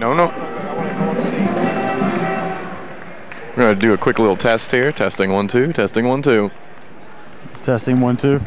No. We're going to do a quick little test here. Testing 1 2. Testing 1 2. Testing 1 2.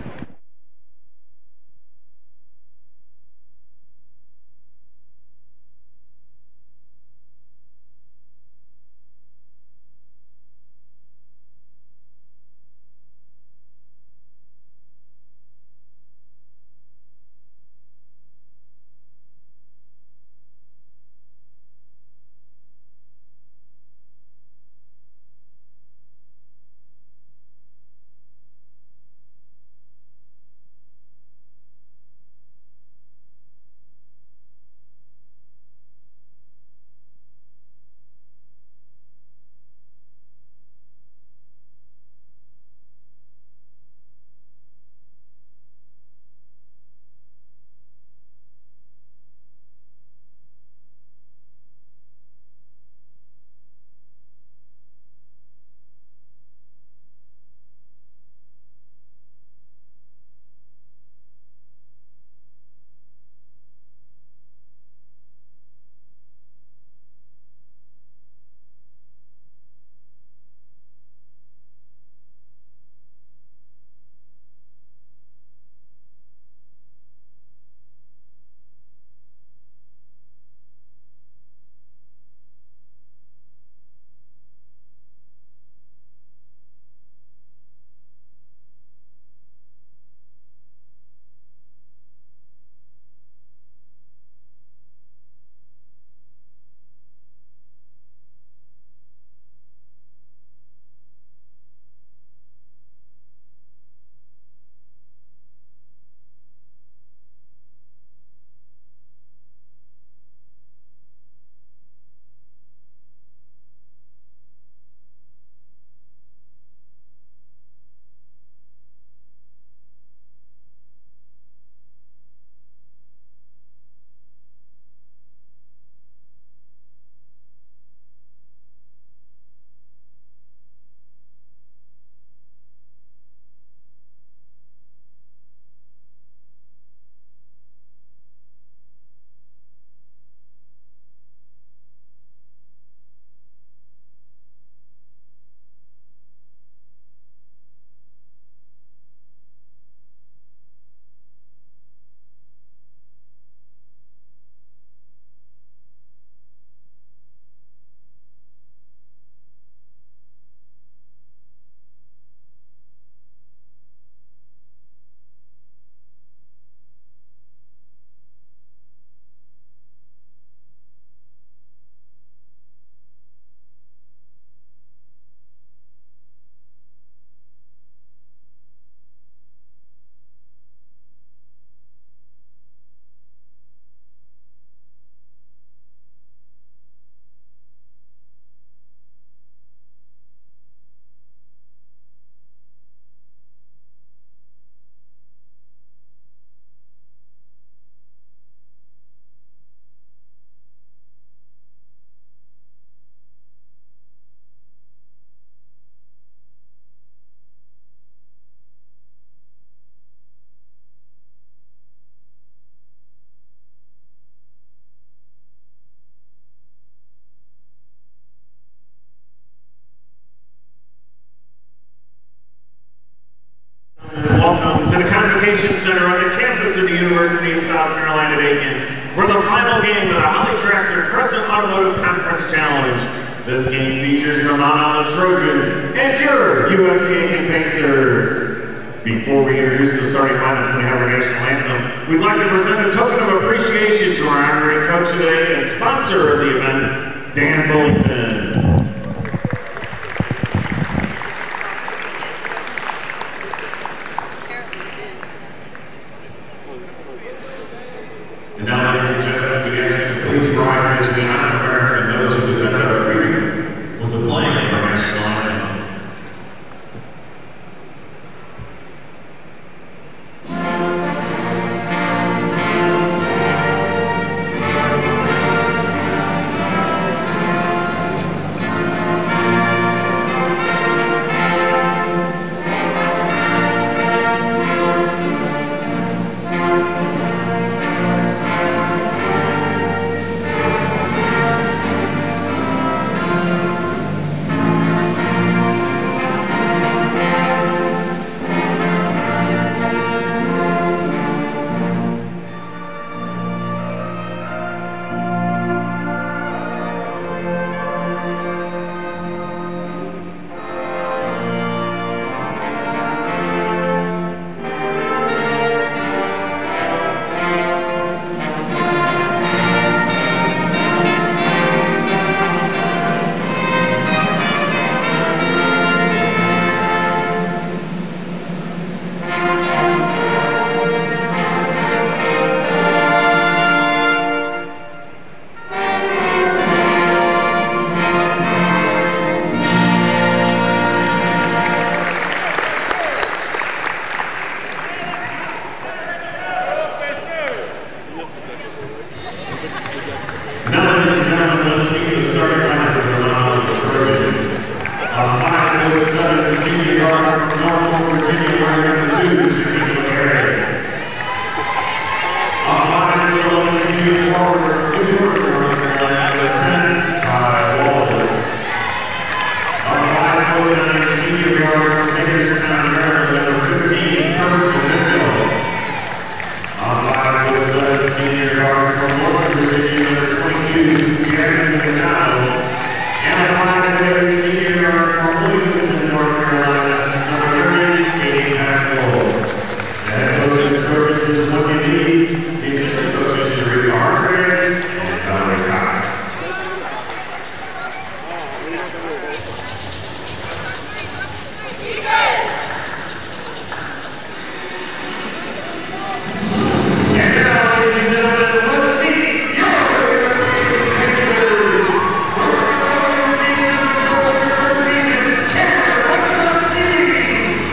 Welcome to the Convocation Center on the campus of the University of South Carolina at Aiken for the final game of the Holly Tractor Crescent Automotive Conference Challenge. This game features your Mount Olive Trojans and your USC Aiken Pacers. Before we introduce the starting lineups and have our national anthem, we'd like to present a token of appreciation to our honorary coach today and sponsor of the event, Dan Bullington. And now, ladies and gentlemen, we ask you to please rise as we honor America and those who defend our freedom with the playing of our national anthem. basketball. The head coach of the Trojans is Wendy Lee. The assistant coaches is Rita Hargreaves and Valerie Cox. And now, ladies and gentlemen, let's meet your Pacers. First coaching season for the first season, Karen Watson-Teague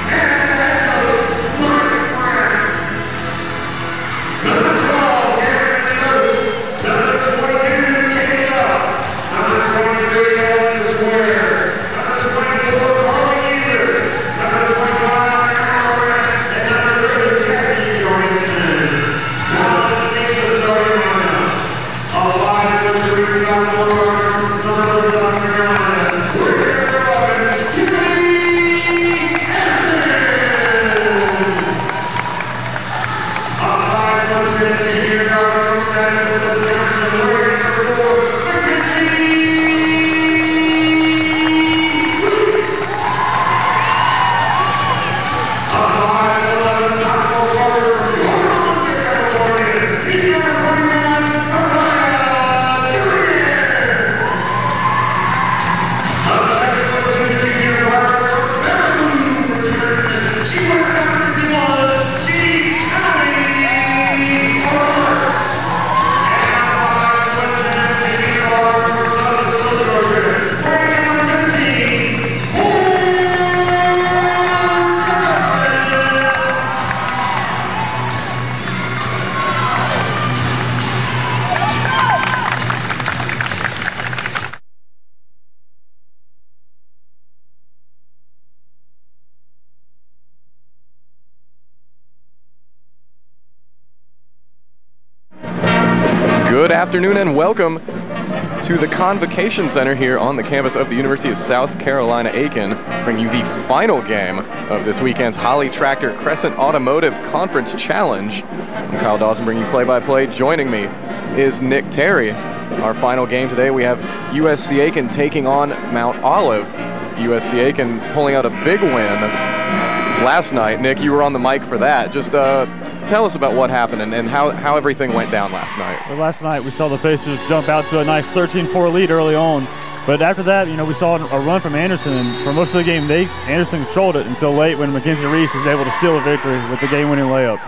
and head coach Mark Brown. Number 12, Jasmine Coach. Number 22, Kate Duff. Number 23, Alexa Square. Number 24, Carly Eater. Number 25, Aaron. And number 30, Cassie Jorgensen. Now let's meet the starting lineup. Alive with the recycle guard from Summerville, South Carolina. We're welcome Tiffany Anderson. Alive comes in junior guard from Madison, Wisconsin. We're number 4, Mackenzie. Alive 11 sophomore guard from York, California. He's number 41, Mariah Turner. A 7'2" junior guard from Bellevue, Wisconsin. She wears number 51. She's Emily Clark. And a 5'10" senior guard from Southern Georgia. Wearing number 15, Good afternoon and welcome to the Convocation Center here on the campus of the University of South Carolina, Aiken, bringing you the final game of this weekend's Holly Tractor Crescent Automotive Conference Challenge. I'm Kyle Dawson, bringing you play-by-play. Joining me is Nick Terry. Our final game today, we have USC Aiken taking on Mount Olive. USC Aiken pulling out a big win last night. Nick, you were on the mic for that. Just tell us about what happened and how everything went down last night. Well, last night we saw the Pacers jump out to a nice 13-4 lead early on. But after that, we saw a run from Anderson. And for most of the game, Anderson controlled it until late when Mackenzie Reese was able to steal a victory with the game-winning layup.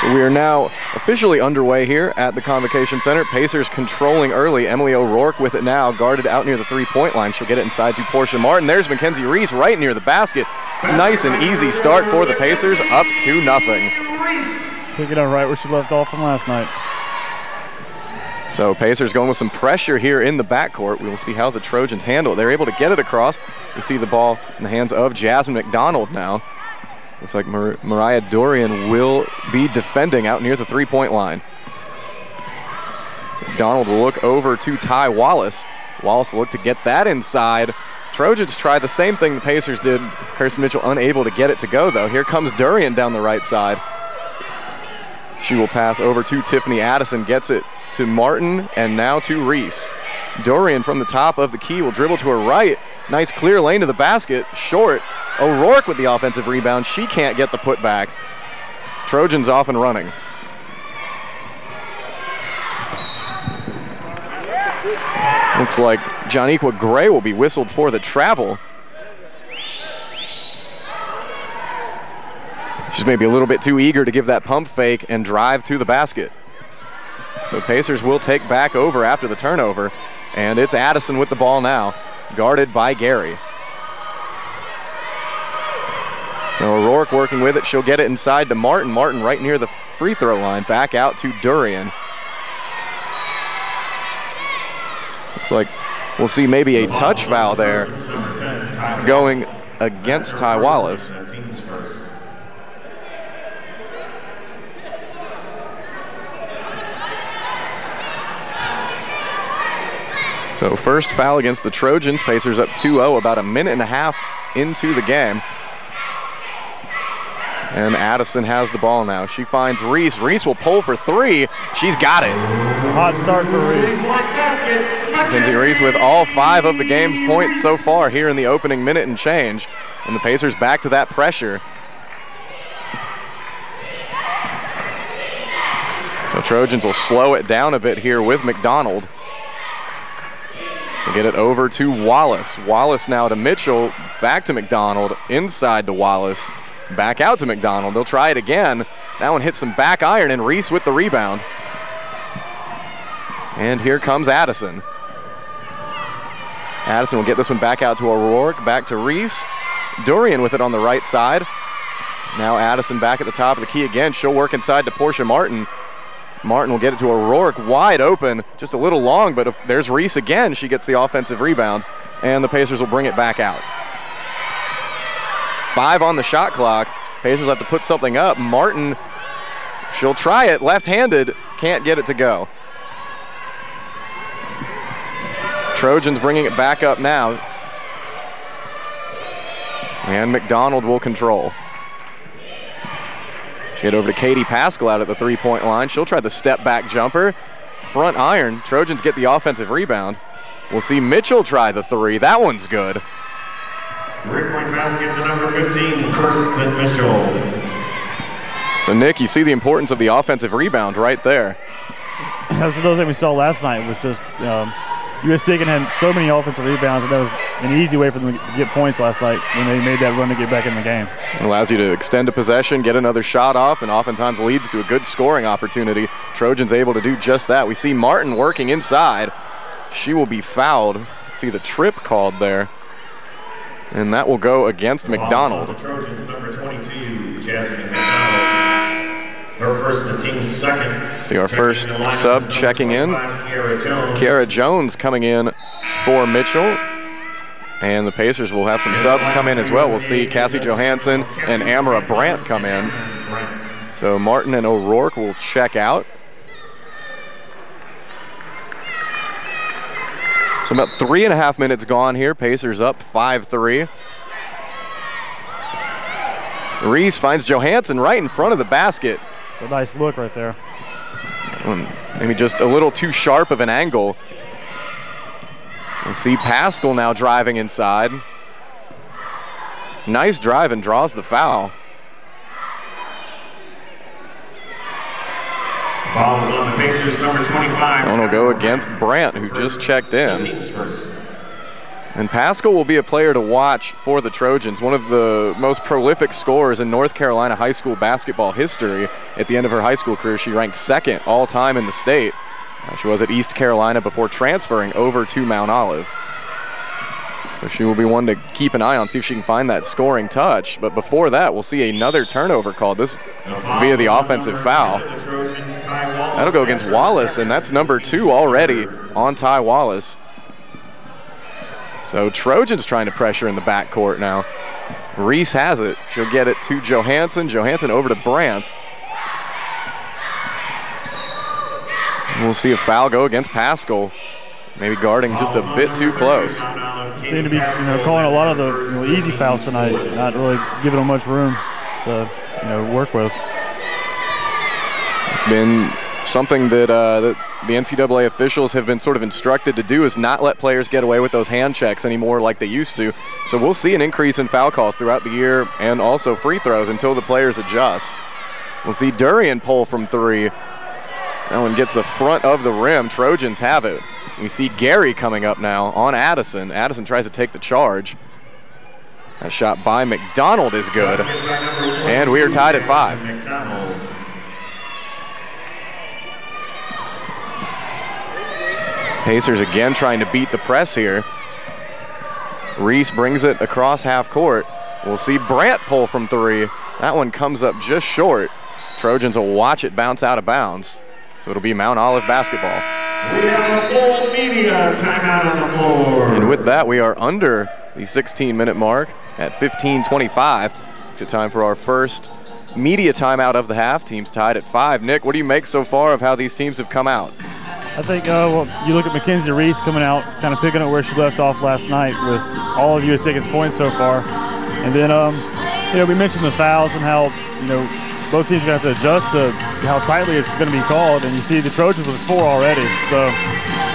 So we are now officially underway here at the Convocation Center. Pacers controlling early. Emily O'Rourke with it now, guarded out near the three-point line. She'll get it inside to Portia Martin. There's Mackenzie Reese right near the basket. Nice and easy start for the Pacers, up 2-0. Picking up right where she left off from last night. So Pacers going with some pressure here in the backcourt. We will see how the Trojans handle it. They're able to get it across. We see the ball in the hands of Jasmine McDonald now. Looks like Mariah Dorian will be defending out near the three-point line. McDonald will look over to Ty Wallace. Wallace will look to get that inside. Trojans try the same thing the Pacers did. Kirsten Mitchell unable to get it to go, though. Here comes Durian down the right side. She will pass over to Tiffany Addison, gets it to Martin, and now to Reese. Dorian from the top of the key will dribble to her right. Nice clear lane to the basket, short. O'Rourke with the offensive rebound. She can't get the putback. Trojans off and running. Looks like Joniqua Gray will be whistled for the travel. She's maybe a little bit too eager to give that pump fake and drive to the basket. So Pacers will take back over after the turnover, and it's Addison with the ball now, guarded by Gary. So O'Rourke working with it. She'll get it inside to Martin. Martin right near the free throw line. Back out to Durian. Looks like we'll see maybe a touch foul there going against Ty Wallace. So first foul against the Trojans. Pacers up 2-0, about a minute and a half into the game. And Addison has the ball now. She finds Reese. Reese will pull for three. She's got it. Hot start for Reese. Mackenzie Reese with all 5 of the game's points so far here in the opening minute and change. And the Pacers back to that pressure. So Trojans will slow it down a bit here with McDonald. To get it over to Wallace. Wallace now to Mitchell, back to McDonald, inside to Wallace, back out to McDonald. They'll try it again. That one hits some back iron, and Reese with the rebound. And here comes Addison. Addison will get this one back out to O'Rourke, back to Reese. Durian with it on the right side. Now Addison back at the top of the key again. She'll work inside to Portia Martin. Martin will get it to O'Rourke, wide open, just a little long, but if there's Reese again. She gets the offensive rebound, and the Pacers will bring it back out. 5 on the shot clock. Pacers have to put something up. Martin, she'll try it, left-handed, can't get it to go. Trojans bringing it back up now. And McDonald will control. Get over to Katie Pascal out at the three-point line. She'll try the step-back jumper. Front iron. Trojans get the offensive rebound. We'll see Mitchell try the 3. That one's good. 3-point basket to number 15, Kirsten Mitchell. So, Nick, you see the importance of the offensive rebound right there. That's another thing we saw last night was just USC had so many offensive rebounds, and that was an easy way for them to get points last night when they made that run to get back in the game. It allows you to extend a possession, get another shot off, and oftentimes leads to a good scoring opportunity. Trojans able to do just that. We see Martin working inside. She will be fouled. See the trip called there. And that will go against McDonald. The Trojans, number 22, Jasmine McDonald. Her first, the team's second. See our first sub checking in. Kiara Jones coming in for Mitchell. And the Pacers will have some subs come in as well. We'll see Cassie Johansson and Amara Brandt come in. So Martin and O'Rourke will check out. So about 3.5 minutes gone here. Pacers up 5-3. Reese finds Johansson right in front of the basket. It's a nice look right there. Maybe just a little too sharp of an angle. We'll see Pascal now driving inside. Nice drive and draws the foul. Fouls on the Pacers, number 25. One will go against Brandt, who just checked in. And Pascal will be a player to watch for the Trojans, one of the most prolific scorers in North Carolina high school basketball history. At the end of her high school career, she ranked 2nd all-time in the state. She was at East Carolina before transferring over to Mount Olive. So she will be one to keep an eye on, see if she can find that scoring touch. But before that, we'll see another turnover called, this via the offensive foul. That'll go against Wallace, and that's number 2 already on Ty Wallace. So Trojans trying to pressure in the backcourt now. Reese has it. She'll get it to Johansson. Johansson over to Brandt. We'll see a foul go against Pascal. Maybe guarding just a bit too close. Seem to be calling a lot of the easy fouls tonight, not really giving them much room to work with. It's been something that the NCAA officials have been sort of instructed to do, is not let players get away with those hand checks anymore like they used to. So we'll see an increase in foul calls throughout the year and also free throws until the players adjust. We'll see Durian pull from 3. That one gets the front of the rim. Trojans have it. We see Gary coming up now on Addison. Addison tries to take the charge. That shot by McDonald is good. And we are tied at 5. Pacers again trying to beat the press here. Reese brings it across half court. We'll see Brandt pull from 3. That one comes up just short. Trojans will watch it bounce out of bounds. So it'll be Mount Olive basketball. We have a full media timeout on the floor. And with that, we are under the 16-minute mark at 15:25. It's a time for our first media timeout of the half. Teams tied at 5. Nick, what do you make so far of how these teams have come out? I think, well, you look at Mackenzie Reese coming out, kind of picking up where she left off last night with all of USC's points so far. And then, we mentioned the fouls and how, both teams are going to have to adjust to how tightly it's going to be called, and you see the Trojans with 4 already. So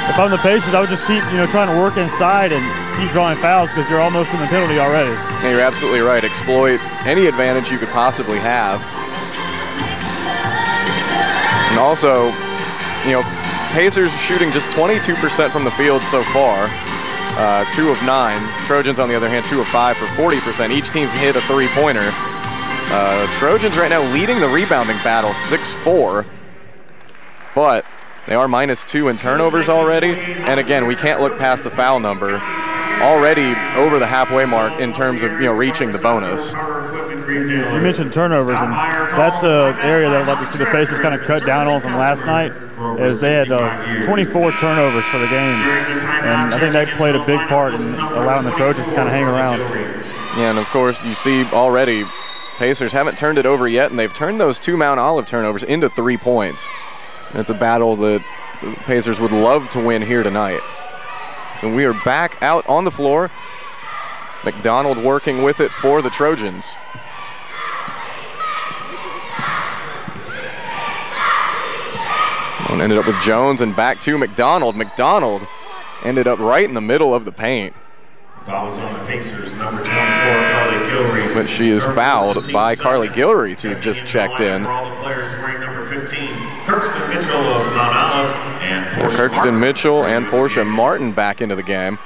if I'm the Pacers, I would just keep, trying to work inside and keep drawing fouls because you're almost in the penalty already. Yeah, you're absolutely right. Exploit any advantage you could possibly have. And also, Pacers shooting just 22% from the field so far, 2 of 9. Trojans, on the other hand, 2 of 5 for 40%. Each team's hit a three-pointer. Trojans right now leading the rebounding battle 6-4, but they are -2 in turnovers already. And again, we can't look past the foul number. Already over the halfway mark in terms of reaching the bonus. You mentioned turnovers, and that's an area that I'd like to see the Pacers kind of cut down on from last night, as they had 24 turnovers for the game, and I think that played a big part in allowing the Trojans to kind of hang around. Yeah, and of course you see already Pacers haven't turned it over yet, and they've turned those 2 Mount Olive turnovers into 3 points. It's a battle that the Pacers would love to win here tonight. So we are back out on the floor. McDonald working with it for the Trojans. One ended up with Jones and back to McDonald. McDonald ended up right in the middle of the paint. Fouls on the Pacers, number 24, Carly Gilreath. But she is fouled by Carly Gilreath, who just checked in. For all the players wearing number 15, Kirkston Mitchell of Mount Olive and Portia Kirkston Mitchell and Portia Martin back into the game.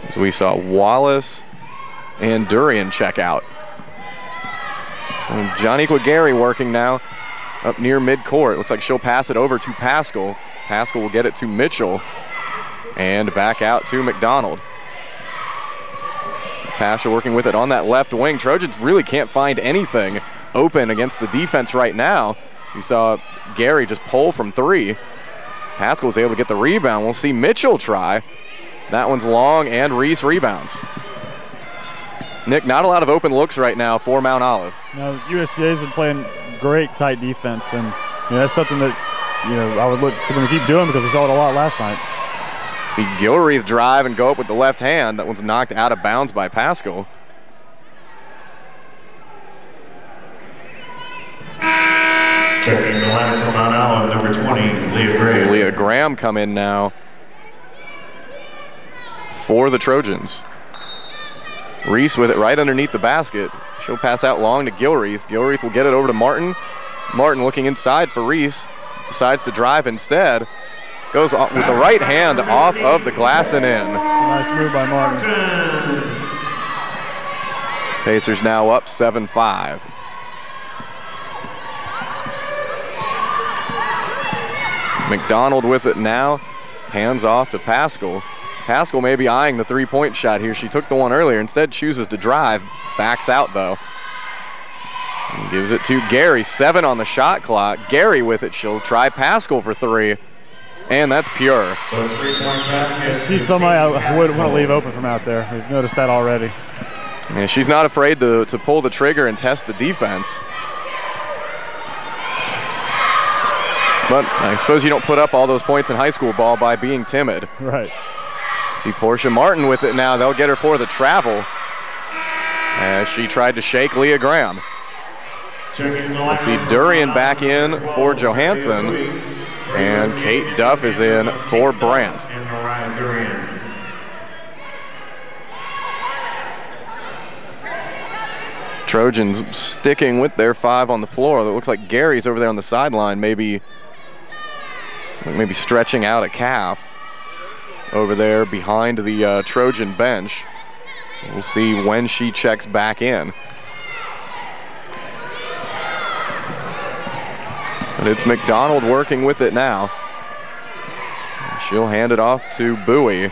So we saw Wallace and Durian check out. So Johniqua Gary working now up near midcourt. Looks like she'll pass it over to Paschal. Paschal will get it to Mitchell and back out to McDonald. Paschal working with it on that left wing. Trojans really can't find anything open against the defense right now. So you saw Gary just pull from 3. Paschal was able to get the rebound. We'll see Mitchell try. That one's long, and Reese rebounds. Nick, not a lot of open looks right now for Mount Olive. Now, USCA's been playing great tight defense, and that's something that I would look for them to keep doing because we saw it a lot last night. See Gilreath drive and go up with the left hand. That one's knocked out of bounds by Paschal. Checking the line from Mount Olive, number 20, Leah Graham. See Leah Graham come in now for the Trojans. Reese with it right underneath the basket. She'll pass out long to Gilreath. Gilreath will get it over to Martin. Martin looking inside for Reese. Decides to drive instead. Goes with the right hand off of the glass and in. Nice move by Martin. Pacers now up 7-5. McDonald with it now. Hands off to Paschal. Paschal may be eyeing the three-point shot here. She took the one earlier. Instead chooses to drive. Backs out, though. And gives it to Gary. 7 on the shot clock. Gary with it. She'll try Paschal for 3. And that's pure. She's somebody I wouldn't want to leave open from out there. We've noticed that already. And she's not afraid to pull the trigger and test the defense. But I suppose you don't put up all those points in high school ball by being timid. Right. See Portia Martin with it now. They'll get her for the travel as she tried to shake Leah Graham. We'll see Durian back in for Johansson, and Kate Duff is in for Brandt. Trojans sticking with their 5 on the floor. It looks like Gary's over there on the sideline, maybe stretching out a calf over there behind the Trojan bench. So we'll see when she checks back in. But it's McDonald working with it now. She'll hand it off to Bowie. And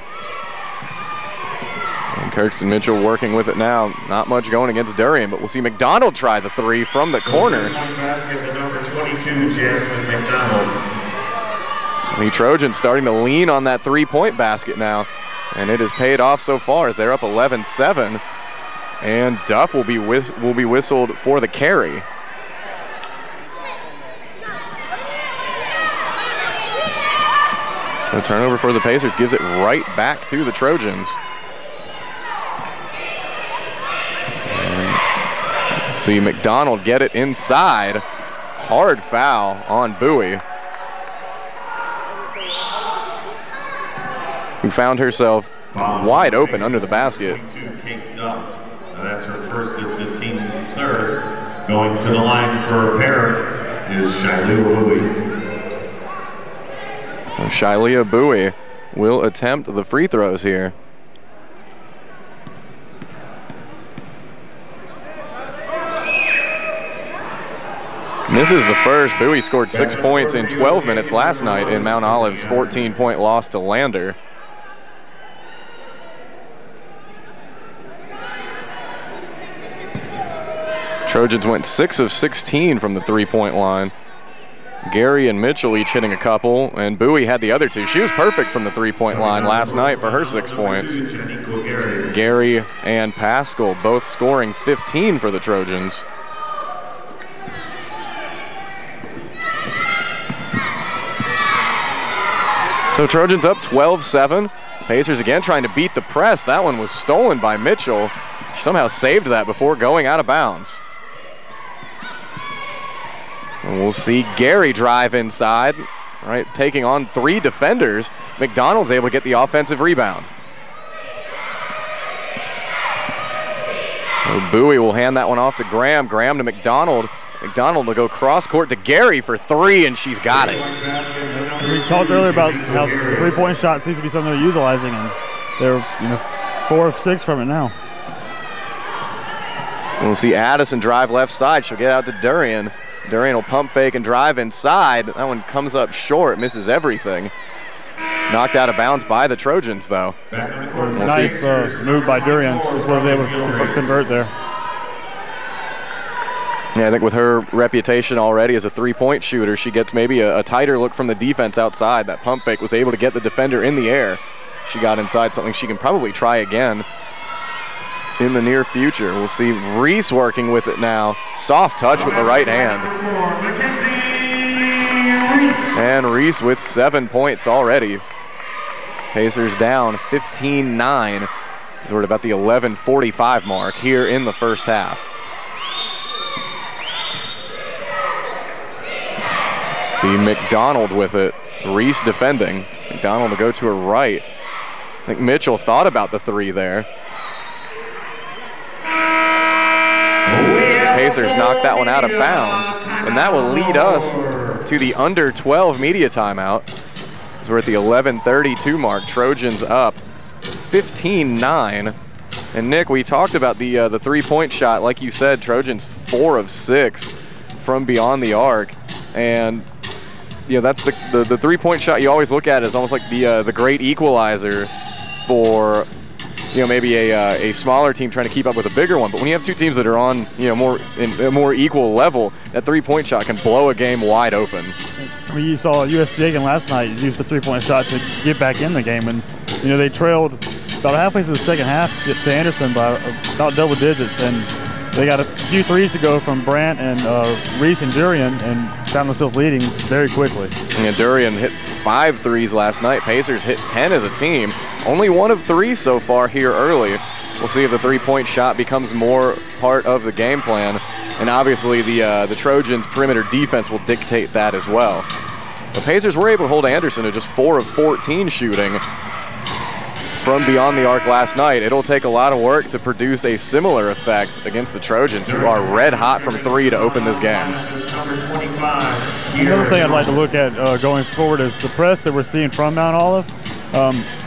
Kirkston Mitchell working with it now. Not much going against Durian, but we'll see McDonald try the 3 from the corner. Basket to number 22, Jasmine McDonald. The Trojans starting to lean on that three-point basket now, and it has paid off so far as they're up 11-7. And Duff will be whistled for the carry. So turnover for the Pacers gives it right back to the Trojans. And See McDonald get it inside. Hard foul on Bowie, who found herself wide open under the basket. That's her first, it's the team's third. Going to the line for a pair is Shilea Bowie. So Shilea Bowie will attempt the free throws here. And this is the first. Bowie scored 6 points in 12 minutes last night in Mount Olive's 14-point loss to Lander. Trojans went 6 of 16 from the three-point line. Gary and Mitchell each hitting a couple, and Bowie had the other two. She was perfect from the three-point line last night for her 6 points. Gary and Pascal both scoring 15 for the Trojans. So Trojans up 12-7. Pacers again trying to beat the press. That one was stolen by Mitchell. She somehow saved that before going out of bounds. And we'll see Gary drive inside, right, taking on 3 defenders. McDonald's able to get the offensive rebound. So Bowie will hand that one off to Graham. Graham to McDonald. McDonald will go cross court to Gary for 3, and she's got it. We talked earlier about how the three-point shot seems to be something they're utilizing, and they're 4 of 6 from it now. We'll see Addison drive left side. She'll get out to Durian. Durian will pump fake and drive inside. That one comes up short, misses everything. Knocked out of bounds by the Trojans, though. We'll nice move by Durian. She's was able to convert there. Yeah, I think with her reputation already as a three-point shooter, she gets maybe a tighter look from the defense outside. That pump fake was able to get the defender in the air. She got inside, something she can probably try again in the near future. We'll see Reese working with it now. Soft touch with the right hand. And Reese with 7 points already. Pacers down 15-9. So we're at about the 11:45 mark here in the first half. See McDonald with it. Reese defending. McDonald to go to her right. I think Mitchell thought about the 3 there. Pacers knocked that one out of bounds, and that will lead us to the under 12 media timeout. So we're at the 11:32 mark. Trojans up 15-9. And Nick, we talked about the three-point shot. Like you said, Trojans 4 of 6 from beyond the arc, and that's the three-point shot you always look at as almost like the great equalizer for maybe a smaller team trying to keep up with a bigger one. But when you have 2 teams that are on a more equal level, that three-point shot can blow a game wide open. I mean, you saw USC Aiken last night use the three-point shot to get back in the game, and they trailed about halfway through the second half to Anderson by about double digits, and they got a few threes to go from Brandt and Reese and Durian, and found themselves leading very quickly. And Durian hit 5 threes last night. Pacers hit 10 as a team. Only 1 of 3 so far here early. We'll see if the three-point shot becomes more part of the game plan. And obviously the Trojans' perimeter defense will dictate that as well. The Pacers were able to hold Anderson to just 4 of 14 shooting from beyond the arc last night. It'll take a lot of work to produce a similar effect against the Trojans, who are red hot from 3 to open this game. Another thing I'd like to look at going forward is the press that we're seeing from Mount Olive.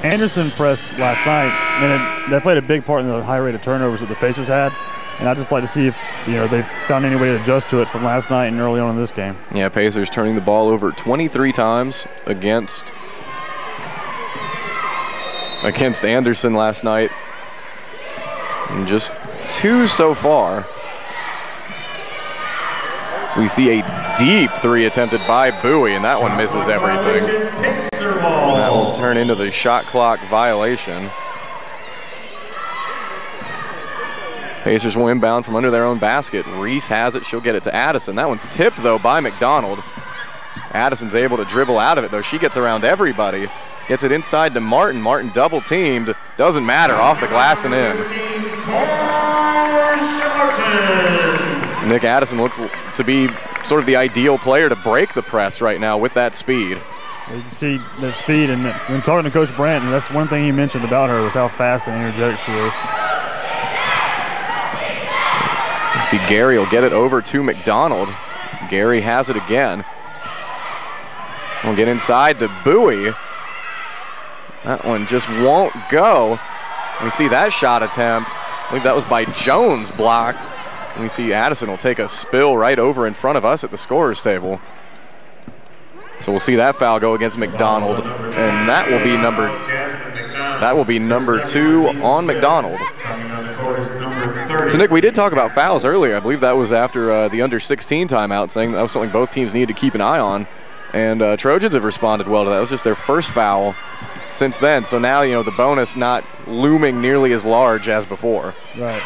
Anderson pressed last night, and that played a big part in the high rate of turnovers that the Pacers had. And I'd just like to see if they found any way to adjust to it from last night and early on in this game. Yeah, Pacers turning the ball over 23 times against Anderson last night, and just 2 so far. We see a deep 3 attempted by Bowie, and that one misses everything. That will turn into the shot clock violation. Pacers will inbound from under their own basket. Reese has it. She'll get it to Addison. That one's tipped, though, by McDonald. Addison's able to dribble out of it, though. She gets around everybody. Gets it inside to Martin. Martin double teamed. Doesn't matter. Off the glass and in. Nick Addison looks to be sort of the ideal player to break the press right now with that speed. You see the speed, and when talking to Coach Branton, that's one thing he mentioned about her was how fast and energetic she is. You see Gary will get it over to McDonald. Gary has it again. We'll get inside to Bowie. That one just won't go. We see that shot attempt. I believe that was by Jones, blocked. And we see Addison will take a spill right over in front of us at the scorer's table. So we'll see that foul go against McDonald, and that will be number 2 on McDonald. So Nick, we did talk about fouls earlier. I believe that was after the under-16 timeout, saying that was something both teams need to keep an eye on. And Trojans have responded well to that. It was just their first foul since then. So now, you know, the bonus not looming nearly as large as before. Right.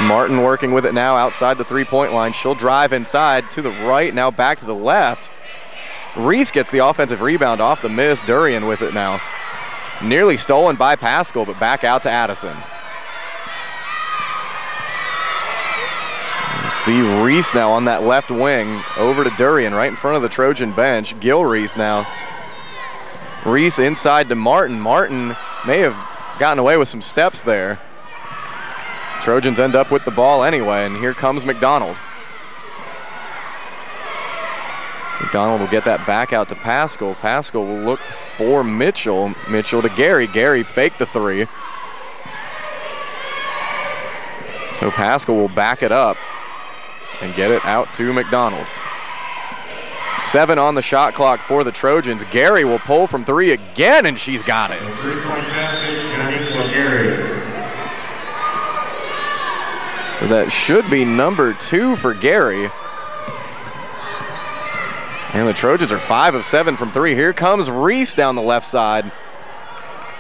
Martin working with it now outside the three-point line. She'll drive inside to the right, now back to the left. Reese gets the offensive rebound off the miss. Durian with it now. Nearly stolen by Pascal, but back out to Addison. See Reese now on that left wing, over to Durian, right in front of the Trojan bench. Gilreath now. Reese inside to Martin. Martin may have gotten away with some steps there. Trojans end up with the ball anyway, and here comes McDonald. McDonald will get that back out to Pascal. Pascal will look for Mitchell. Mitchell to Gary. Gary faked the three. So Pascal will back it up and get it out to McDonald. 7 on the shot clock for the Trojans. Gary will pull from 3 again, and she's got it. Three-point basket, Shaniqua Gary. So that should be number 2 for Gary. And the Trojans are 5 of 7 from 3. Here comes Reese down the left side.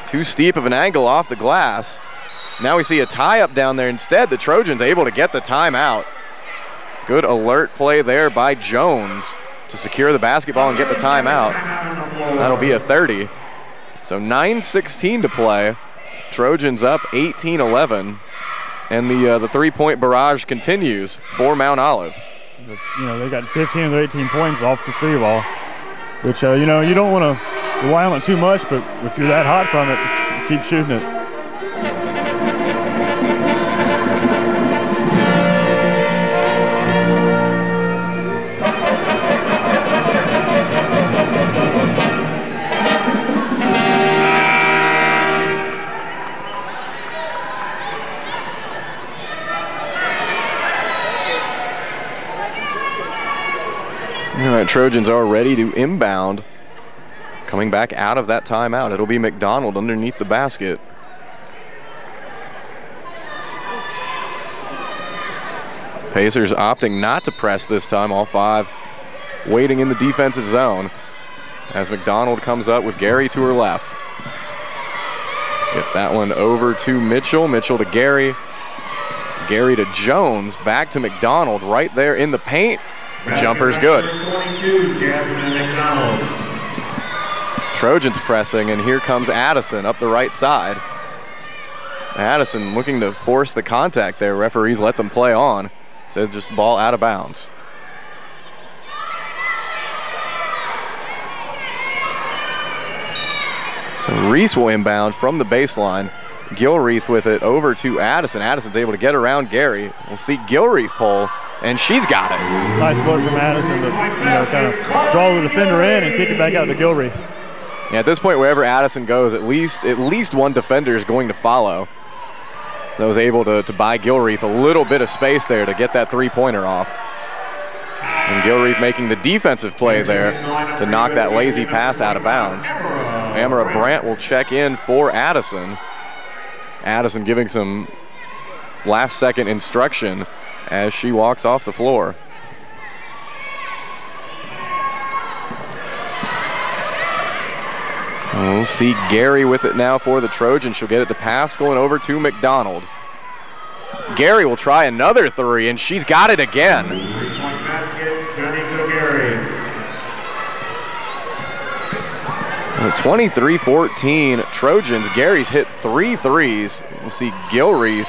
Too steep of an angle off the glass. Now we see a tie-up down there. Instead, the Trojans able to get the timeout. Good alert play there by Jones to secure the basketball and get the timeout. That'll be a 30. So 9:16 to play. Trojans up 18-11. And the three-point barrage continues for Mount Olive. You know, they got 15 of their 18 points off the three ball, which, you know, you don't want to rely on it too much, but if you're that hot from it, keep shooting it. All right, Trojans are ready to inbound. Coming back out of that timeout, it'll be McDonald underneath the basket. Pacers opting not to press this time, all 5 waiting in the defensive zone as McDonald comes up with Gary to her left. Let's get that one over to Mitchell. Mitchell to Gary. Gary to Jones, back to McDonald right there in the paint. Jumper's good. 22, Jasmine McDonald. Trojans pressing, and here comes Addison up the right side. Addison looking to force the contact there. Referees let them play on. Says just ball out of bounds. So Reese will inbound from the baseline. Gilreath with it over to Addison. Addison's able to get around Gary. We'll see Gilreath pull, and she's got it. Nice look from Addison to, you know, kind of draw the defender in and kick it back out to Gilreath. Yeah, at this point, wherever Addison goes, at least one defender is going to follow. That was able to buy Gilreath a little bit of space there to get that three-pointer off. And Gilreath making the defensive play there to knock that lazy pass out of bounds. Amara Brandt will check in for Addison. Addison giving some last-second instruction as she walks off the floor. We'll see Gary with it now for the Trojans. She'll get it to Pascal and over to McDonald. Gary will try another three, and she's got it again. Three-point basket, Janika Gary. 23-14 Trojans. Gary's hit 3 threes. We'll see Gilreath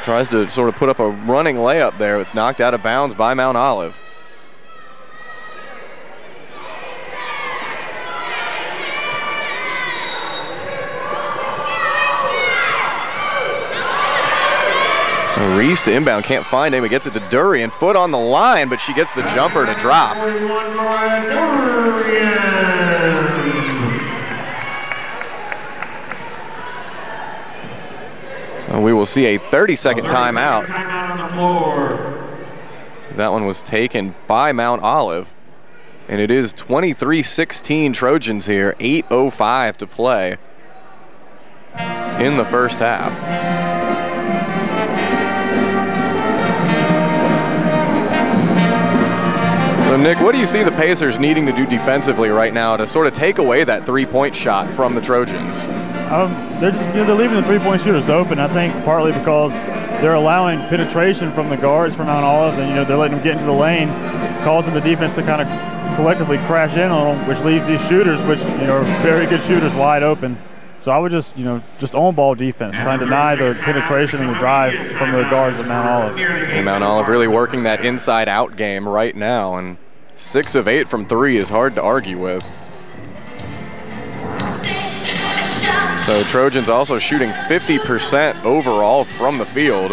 Tries to sort of put up a running layup there. It's knocked out of bounds by Mount Olive. So Reese to inbound, can't find him. He gets it to Durian, foot on the line, but she gets the jumper to drop. We will see a 30-second timeout. Timeout on the floor. That one was taken by Mount Olive. And it is 23-16 Trojans here, 8:05 to play in the first half. So Nick, what do you see the Pacers needing to do defensively right now to sort of take away that three-point shot from the Trojans? They're just they're leaving the three-point shooters open. I think partly because they're allowing penetration from the guards from Mount Olive, and they're letting them get into the lane, causing the defense to kind of collectively crash in on them, which leaves these shooters, which are very good shooters, wide open. So I would just on-ball defense, trying to deny the penetration and the drive from the guards of Mount Olive. And Mount Olive really working that inside-out game right now, and 6 of 8 from 3 is hard to argue with. So Trojans also shooting 50% overall from the field.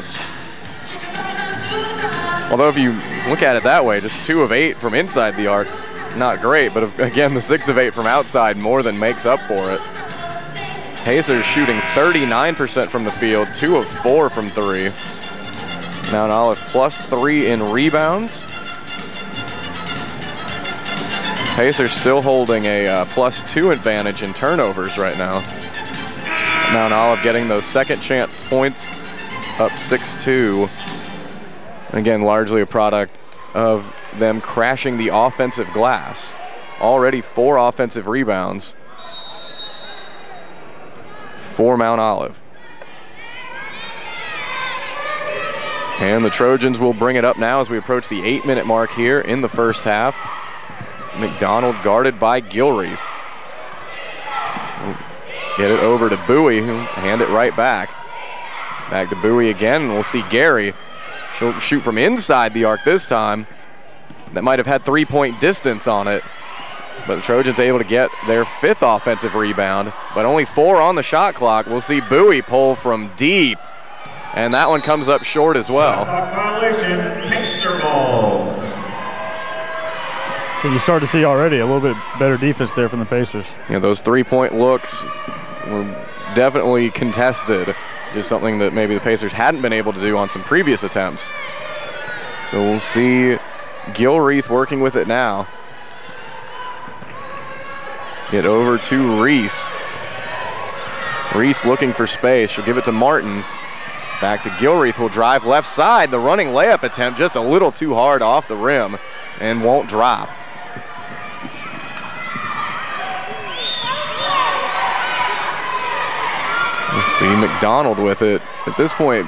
Although if you look at it that way, just 2 of 8 from inside the arc, not great, but again, the 6 of 8 from outside more than makes up for it. Pacers shooting 39% from the field, 2 of 4 from 3. Mount Olive +3 in rebounds. Pacers still holding a +2 advantage in turnovers right now. Mount Olive getting those second chance points, up 6-2. Again, largely a product of them crashing the offensive glass. Already 4 offensive rebounds for Mount Olive. And the Trojans will bring it up now as we approach the 8-minute mark here in the first half. McDonald guarded by Gilreath. Get it over to Bowie, who hand it right back. Back to Bowie again, and we'll see Gary. She'll shoot from inside the arc this time. That might have had 3-point distance on it, but the Trojans able to get their 5th offensive rebound, but only 4 on the shot clock. We'll see Bowie pull from deep, and that one comes up short as well. Violation, Pacer ball. So you start to see already a little bit better defense there from the Pacers. Those 3-point looks were definitely contested. Just something that maybe the Pacers hadn't been able to do on some previous attempts. So we'll see Gilreath working with it now. Get over to Reese. Reese looking for space. She'll give it to Martin. Back to Gilreath, who'll drive left side. The running layup attempt just a little too hard off the rim and won't drop. We'll see McDonald with it. At this point,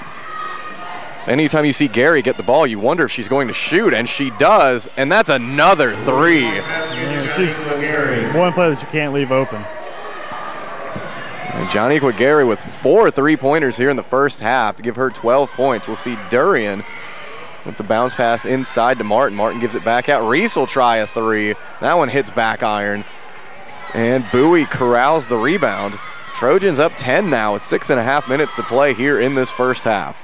anytime you see Gary get the ball, you wonder if she's going to shoot, and she does, and that's another 3. She's one play that you can't leave open. And Joniqua Gary with 4 3-pointers here in the first half to give her 12 points. We'll see Durian with the bounce pass inside to Martin. Martin gives it back out. Reese will try a 3. That one hits back iron. And Bowie corrals the rebound. Trojans up 10 now with 6.5 minutes to play here in this first half.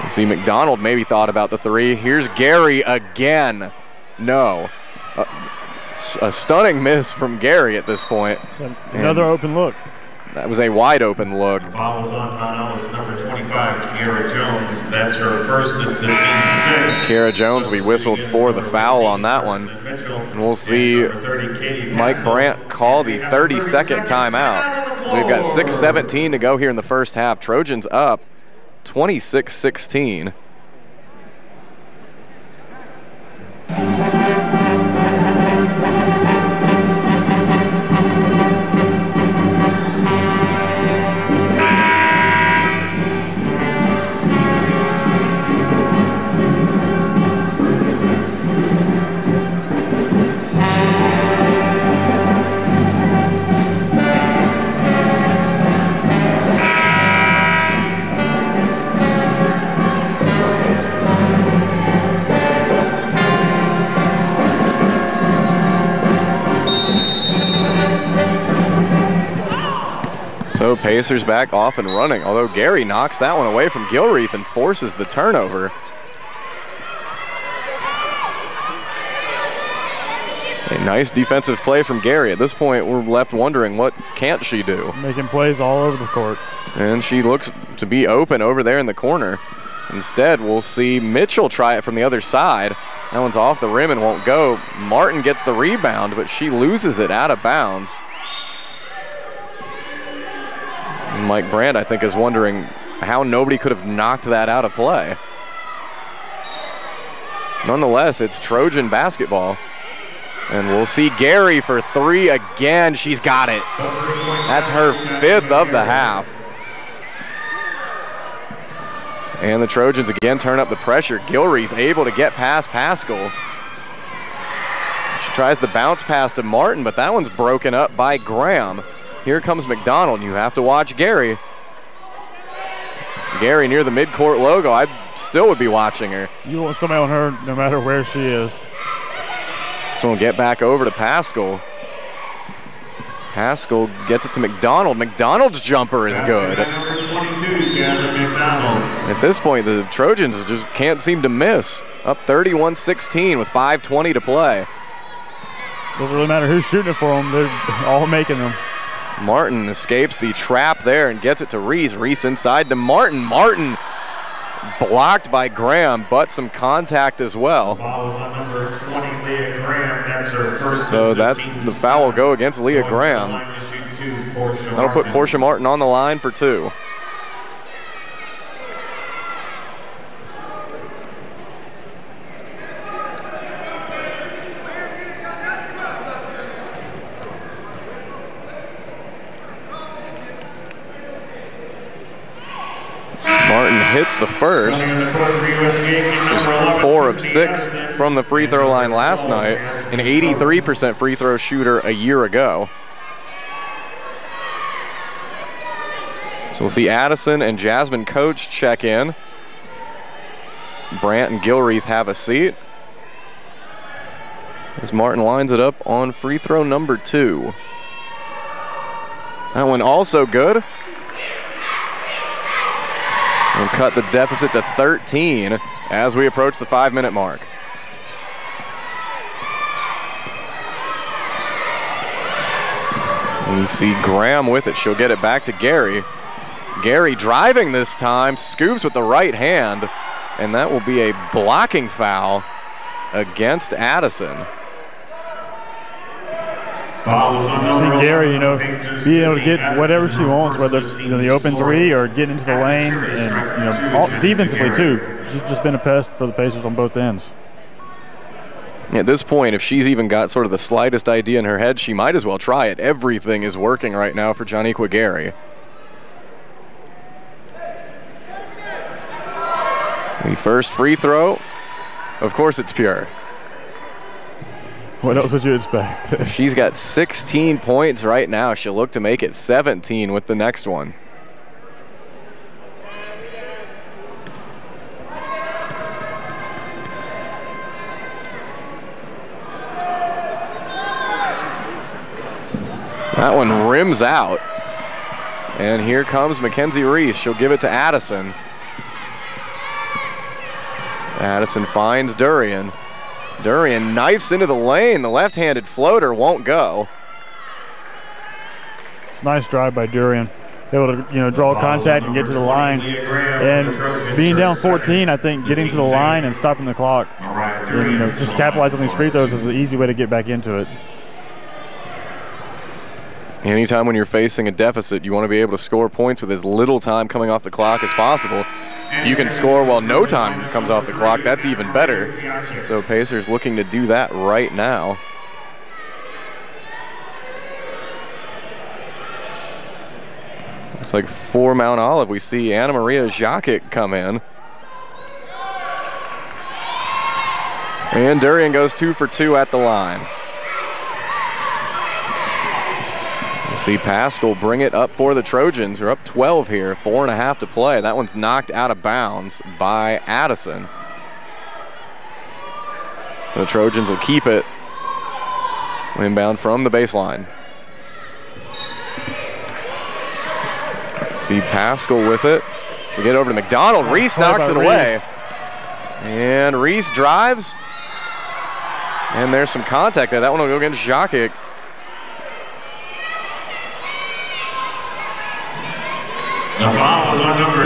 We'll see McDonald maybe thought about the 3. Here's Gary again. No. A stunning miss from Gary at this point. Another open look. That was a wide open look. Fouls on Mount Olive's number 25, Kiara Jones. That's her first. It's the team 6. Kiara Jones, we whistled for the foul on that one. And we'll see Mike Brandt call the 30-second timeout. So we've got 6:17 to go here in the first half. Trojans up 26-16. Pacers back off and running, although Gary knocks that one away from Gilreath and forces the turnover. A nice defensive play from Gary. At this point, we're left wondering, what can't she do? Making plays all over the court. And she looks to be open over there in the corner. Instead, we'll see Mitchell try it from the other side. That one's off the rim and won't go. Martin gets the rebound, but she loses it out of bounds. And Mike Brandt, I think, is wondering how nobody could have knocked that out of play. Nonetheless, it's Trojan basketball. And we'll see Gary for three again. She's got it. That's her fifth of the half. And the Trojans again turn up the pressure. Gilreath able to get past Pascal. She tries the bounce pass to Martin, but that one's broken up by Graham. Here comes McDonald. You have to watch Gary. Gary near the midcourt logo. I still would be watching her. You want somebody on her no matter where she is. So we'll get back over to Pascal. Pascal gets it to McDonald. McDonald's jumper is good. At this point, the Trojans just can't seem to miss. Up 31-16 with 5:20 to play. Doesn't really matter who's shooting it for them. They're all making them. Martin escapes the trap there and gets it to Reese. Reese inside to Martin. Martin blocked by Graham, but some contact as well. Fouls on number 20, Leah Graham. That's her first. So that's the foul will go against Leah Graham. That'll put Portia Martin on the line for two. Martin hits the first. She's 4 of 6 from the free throw line last night, an 83% free throw shooter a year ago. So we'll see Addison and Jasmine Coach check in. Brandt and Gilreath have a seat. As Martin lines it up on free throw number 2. That one also good. We'll cut the deficit to 13 as we approach the 5-minute mark. And you see Graham with it. She'll get it back to Gary. Gary driving this time, scoops with the right hand, and that will be a blocking foul against Addison. You see Gary, be able to get whatever she wants, whether it's the open three or get into the lane, and defensively too. She's just been a pest for the Pacers on both ends. At this point, if she's even got sort of the slightest idea in her head, she might as well try it. Everything is working right now for Joniqua Gary. The first free throw, of course it's pure. What else would you expect? She's got 16 points right now. She'll look to make it 17 with the next one. That one rims out. And here comes Mackenzie Reese. She'll give it to Addison. Addison finds Durian. Durian knifes into the lane. The left-handed floater won't go. It's a nice drive by Durian. Able to draw contact and get to the line. And being down 14, I think getting to the line and stopping the clock, and, just capitalizing on these free throws is an easy way to get back into it. Anytime when you're facing a deficit, you want to be able to score points with as little time coming off the clock as possible. If you can score while no time comes off the clock, that's even better. So Pacers looking to do that right now. Looks like for Mount Olive, we see Anna Maria Jakic come in. And Durian goes 2 for 2 at the line. We'll see Pascal bring it up for the Trojans. They're up 12 here, 4.5 to play. That one's knocked out of bounds by Addison. The Trojans will keep it. Inbound from the baseline. See Pascal with it. We get over to McDonald. Reese knocks it away. And Reese drives. And there's some contact there. That one will go against Jakic.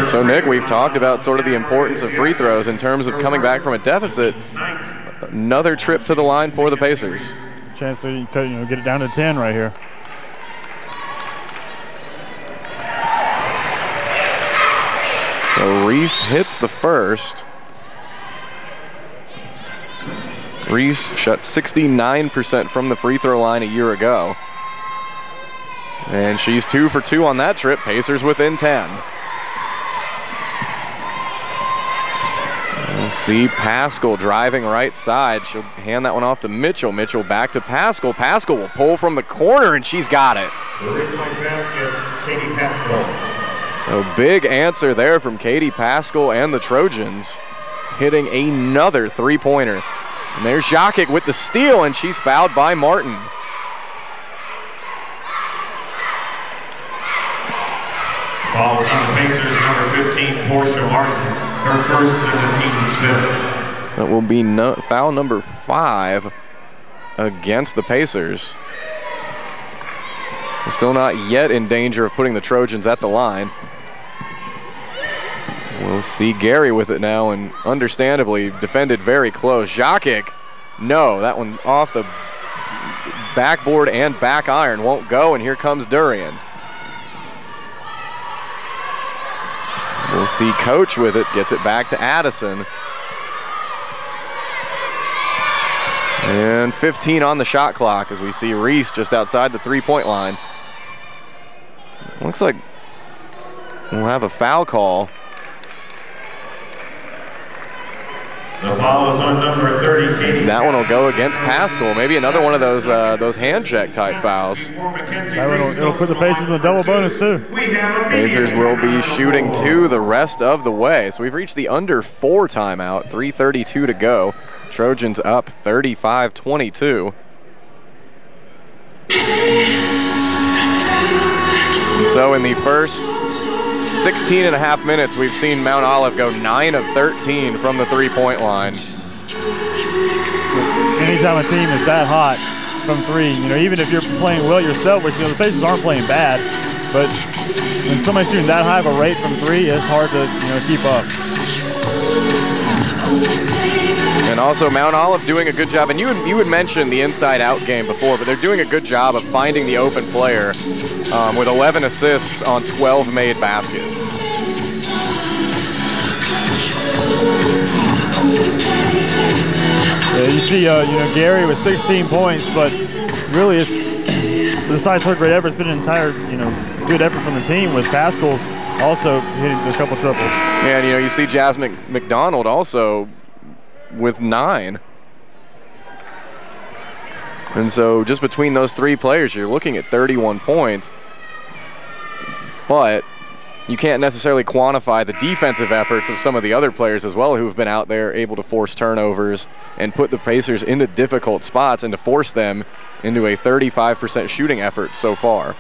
So, Nick, we've talked about sort of the importance of free throws in terms of coming back from a deficit. Another trip to the line for the Pacers. Chance to get it down to 10 right here. So Reese hits the first. Reese shot 69% from the free throw line a year ago. And she's 2 for 2 on that trip. Pacers within 10. We'll see Pascal driving right side. She'll hand that one off to Mitchell. Mitchell back to Pascal. Pascal will pull from the corner, and she's got it. Katie Pascal. So big answer there from Katie Pascal and the Trojans, hitting another three-pointer. And there's Jakic with the steal, and she's fouled by Martin. Fouls on the Pacers, number 15, Portia Martin. Her first and the team's fifth. That will be foul number 5 against the Pacers. We're still not yet in danger of putting the Trojans at the line. We'll see Gary with it now, and understandably defended very close. Jakic, no, that one off the backboard and back iron, won't go, and here comes Durian. We'll see Coach with it, gets it back to Addison. And 15 on the shot clock as we see Reese just outside the three-point line. Looks like we'll have a foul call. The foul is on number 30, Katie. That one will go against Pascal. Maybe another one of those hand check type fouls. It'll put the Pacers in the double bonus too. Pacers will be shooting 2 the rest of the way. So we've reached the under 4 timeout, 3:32 to go. Trojans up 35-22. So in the first 16 and a half minutes, we've seen Mount Olive go 9 of 13 from the three-point line. Anytime a team is that hot from 3, even if you're playing well yourself, which the Pacers aren't playing bad, but when somebody's shooting that high of a rate from 3, it's hard to keep up. And also Mount Olive doing a good job, and you had mentioned the inside-out game before, but they're doing a good job of finding the open player with 11 assists on 12 made baskets. Yeah, you see, Gary with 16 points, but really, besides her great effort, it's been an entire, good effort from the team with Pascal also hitting a couple triples. Yeah, and you see Jasmine McDonald also with 9. And so just between those 3 players, you're looking at 31 points. But you can't necessarily quantify the defensive efforts of some of the other players as well who have been out there able to force turnovers and put the Pacers into difficult spots and to force them into a 35% shooting effort so far.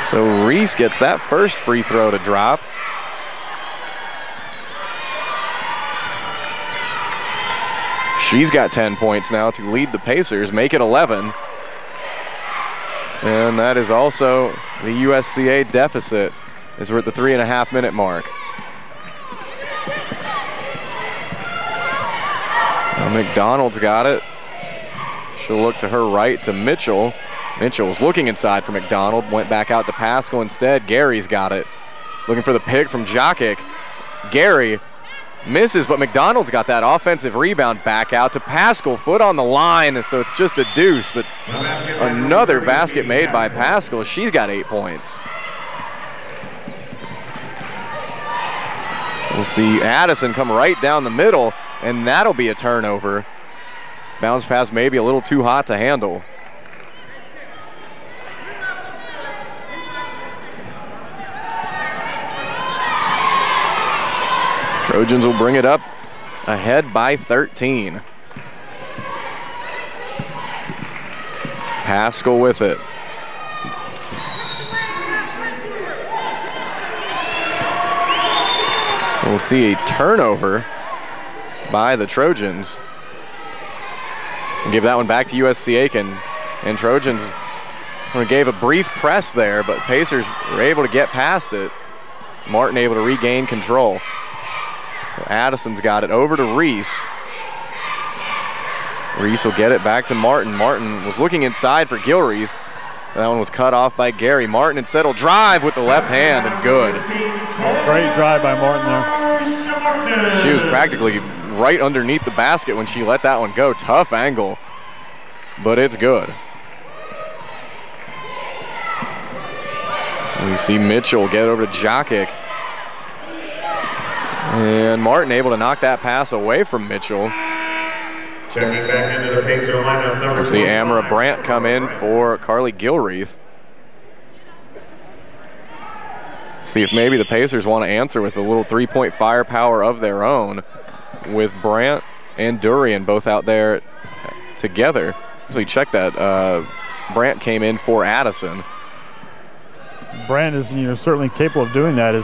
So Reese gets that first free throw to drop. She's got 10 points now to lead the Pacers, make it 11. And that is also the USCA deficit as we're at the 3.5-minute mark. Now McDonald's got it. She'll look to her right to Mitchell. Mitchell's looking inside for McDonald, went back out to Pascal instead. Gary's got it. Looking for the pick from Jakic. Gary misses, but McDonald's got that offensive rebound back out to Pascal. Foot on the line, so it's just a deuce, but another basket made by Pascal. She's got 8 points. We'll see Addison come right down the middle, and that'll be a turnover. Bounce pass maybe a little too hot to handle. Trojans will bring it up ahead by 13. Pascal with it. We'll see a turnover by the Trojans. Give that one back to USC Aiken. And Trojans gave a brief press there, but Pacers were able to get past it. Martin able to regain control. So Addison's got it over to Reese. Reese will get it back to Martin. Martin was looking inside for Gilreath. That one was cut off by Gary. Martin instead will drive with the left hand, and good. Great drive by Martin there. She was practically right underneath the basket when she let that one go. Tough angle, but it's good. So we see Mitchell get over to Jokic. And Martin able to knock that pass away from Mitchell. Checking back into the Pacer lineup, number We'll see Amara Brandt come in for Carly Gilreath. See if maybe the Pacers want to answer with a little three-point firepower of their own, with Brandt and Durian both out there together. So you check that. Brandt came in for Addison. Brandt is certainly capable of doing that.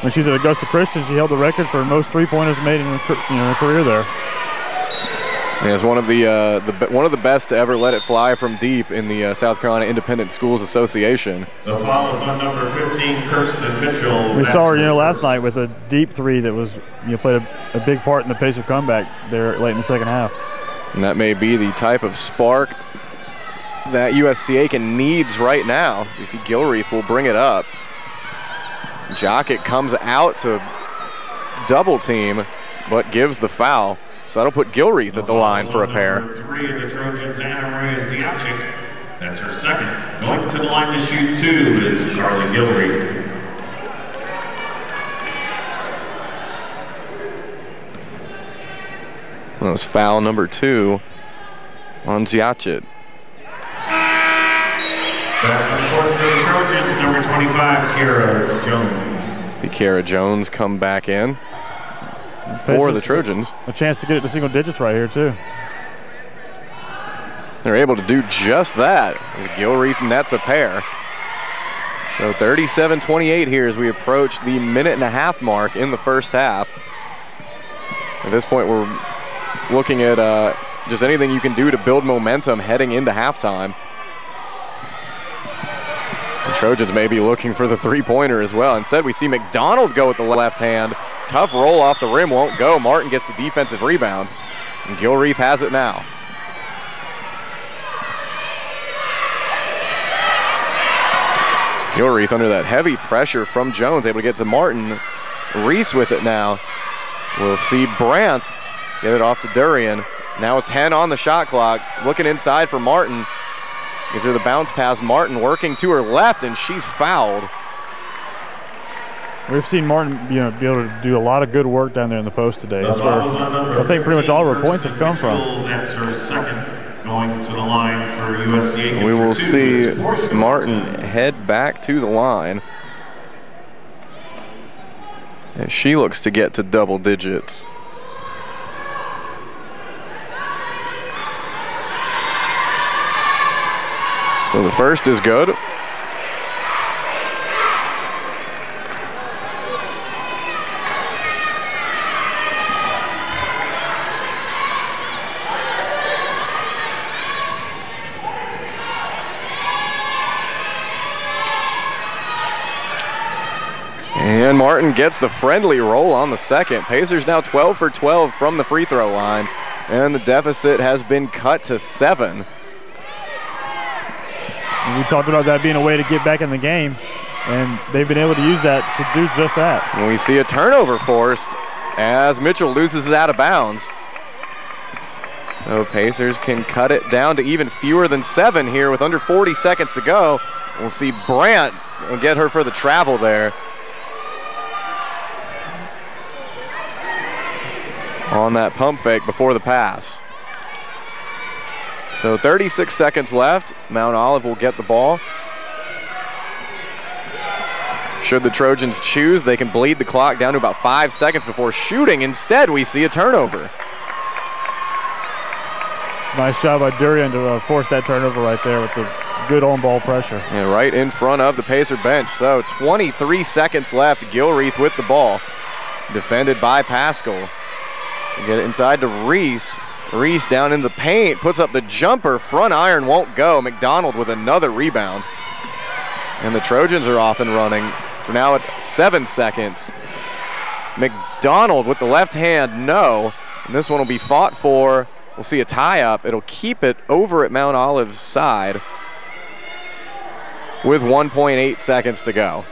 When she's at Augusta Christian, she held the record for most three-pointers made in her career there. Yeah, it's one of the best to ever let it fly from deep in the South Carolina Independent Schools Association. The foul is on number 15, Kirsten Mitchell. We saw her, last night with a deep three that was, played a big part in the Pacer comeback there late in the second half. And that may be the type of spark that USC Aiken needs right now. So you see Gilreath will bring it up. Jokic comes out to double team, but gives the foul. So that'll put Gilreath at the line for a pair. Number 3 of the Trojans, Anna Maria Ziacic. That's her second. Going to the line to shoot 2 is Carly Gilreath. That was foul number 2 on Ziacic. Back on the court for the Trojans, number 25, Kara Jones. See Kara Jones come back in for the Trojans. A chance to get it to single digits right here, too. They're able to do just that as Gilreath nets a pair. So 37-28 here as we approach the minute-and-a-half mark in the first half. At this point, we're looking at just anything you can do to build momentum heading into halftime. The Trojans may be looking for the three-pointer as well. Instead, we see McDonald go with the left hand. Tough roll off the rim, won't go. Martin gets the defensive rebound, and Gilreath has it now. Gilreath under that heavy pressure from Jones, able to get to Martin. Reese with it now. We'll see Brandt get it off to Durian. Now with 10 on the shot clock, looking inside for Martin. Gives her the bounce pass. Martin working to her left, and she's fouled. We've seen Martin be able to do a lot of good work down there in the post today. That's where I think pretty much all of her points have come from. That's her second. Going to the line for USC. We will see Martin head back to the line as she looks to get to double digits. So the first is good. And Martin gets the friendly roll on the second. Pacers now 12 for 12 from the free throw line, and the deficit has been cut to 7. We talked about that being a way to get back in the game, and they've been able to use that to do just that. And we see a turnover forced as Mitchell loses it out of bounds. So Pacers can cut it down to even fewer than 7 here with under 40 seconds to go. We'll see Brandt get her for the travel there. On that pump fake before the pass. So 36 seconds left. Mount Olive will get the ball. Should the Trojans choose, they can bleed the clock down to about 5 seconds before shooting. Instead, we see a turnover. Nice job by Durian to force that turnover right there with the good on-ball pressure. And right in front of the Pacer bench. So 23 seconds left. Gilreath with the ball. Defended by Pascal. Get it inside to Reese. Reese down in the paint, puts up the jumper. Front iron won't go. McDonald with another rebound. And the Trojans are off and running. So now at 7 seconds. McDonald with the left hand, no. And this one will be fought for. We'll see a tie-up. It'll keep it over at Mount Olive's side with 1.8 seconds to go.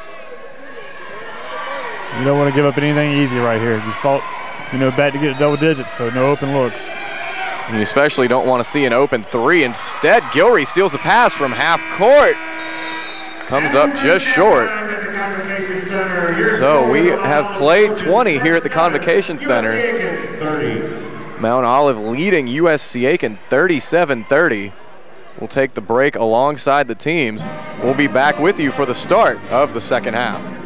You don't want to give up anything easy right here. You fought, back to get to double digits, so no open looks. And you especially don't want to see an open three. Instead, Gilreath steals the pass from half court. Comes up just short. So we have played 20 here at the Convocation Center. Mount Olive leading USC Aiken 37-30. We'll take the break alongside the teams. We'll be back with you for the start of the second half.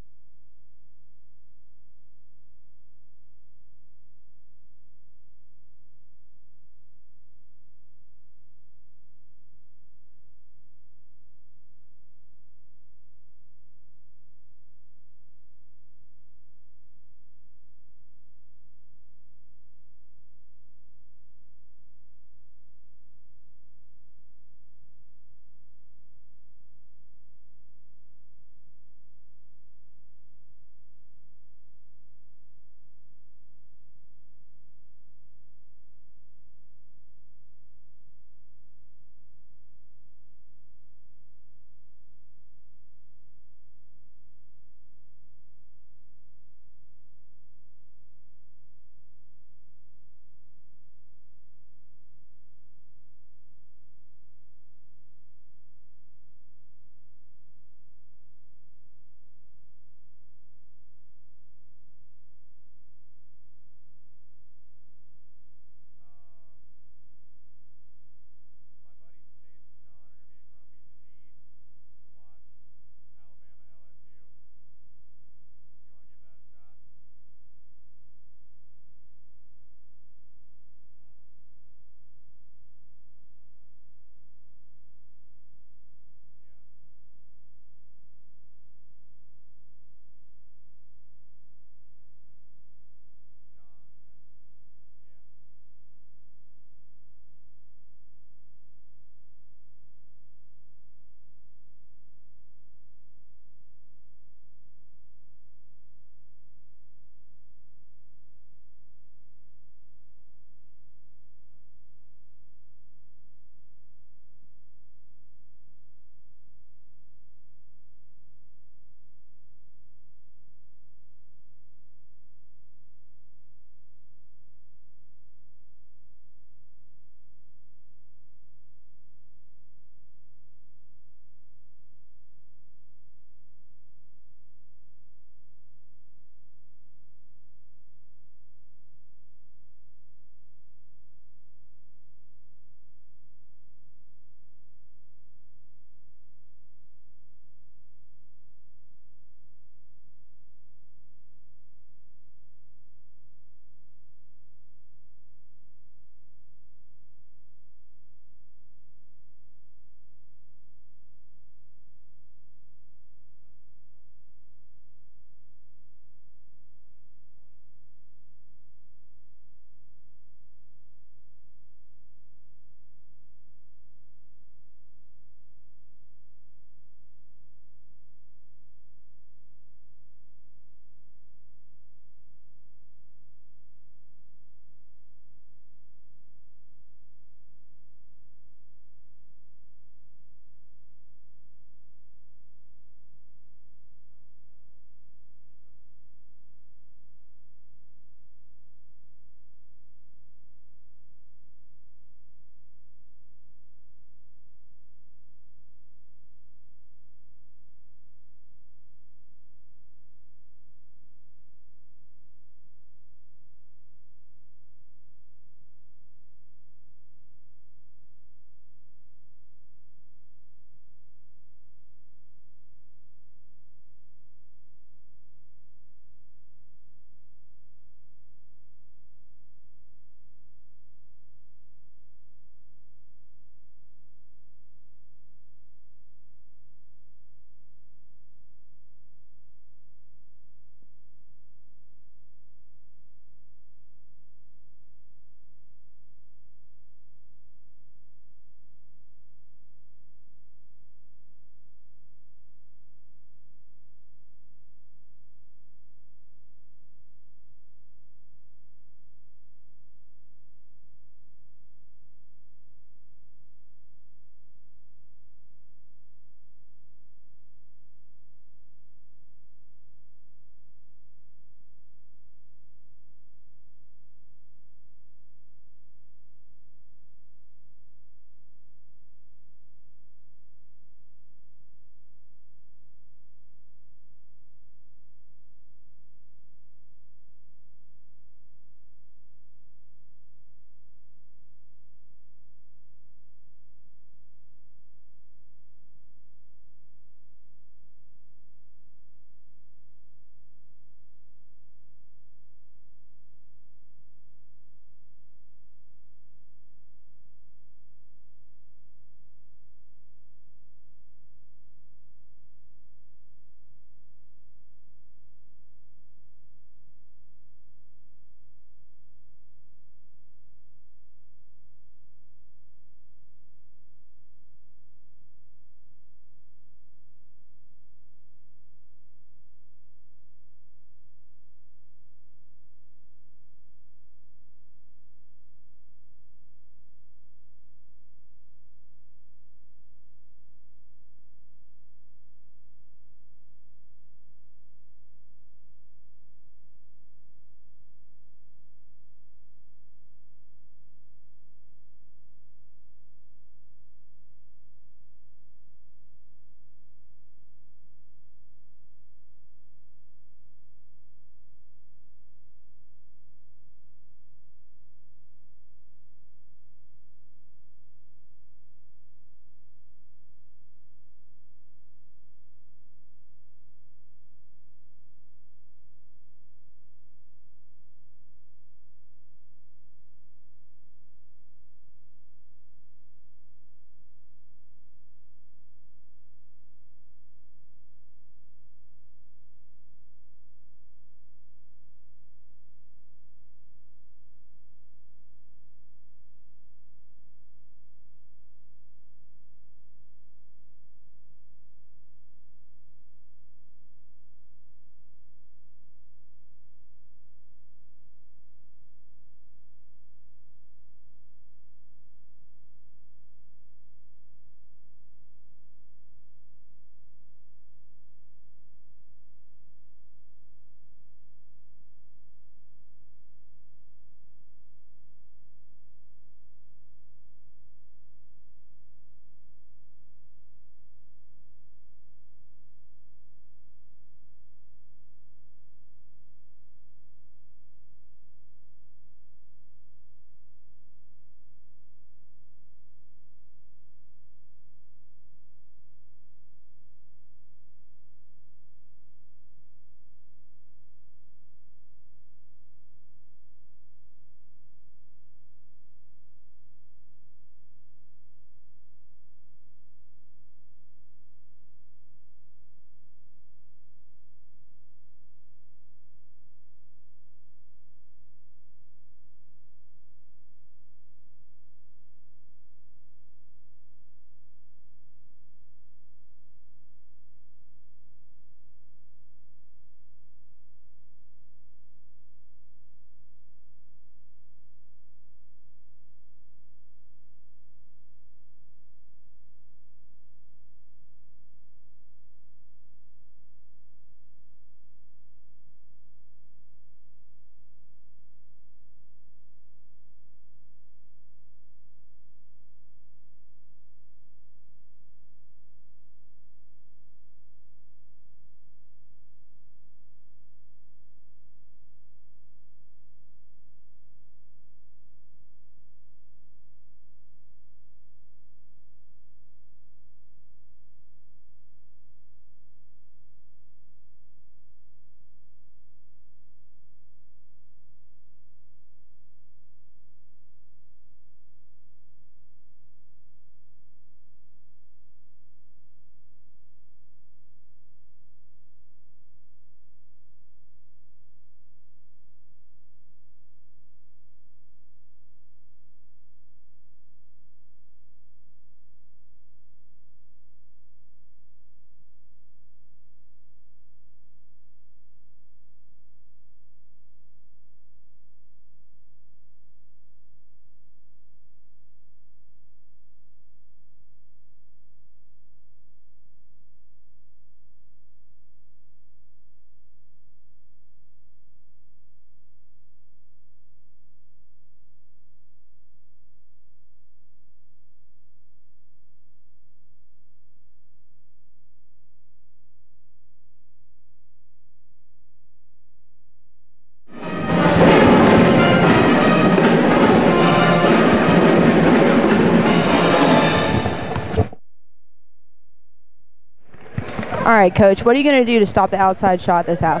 All right, Coach, what are you going to do to stop the outside shot this half?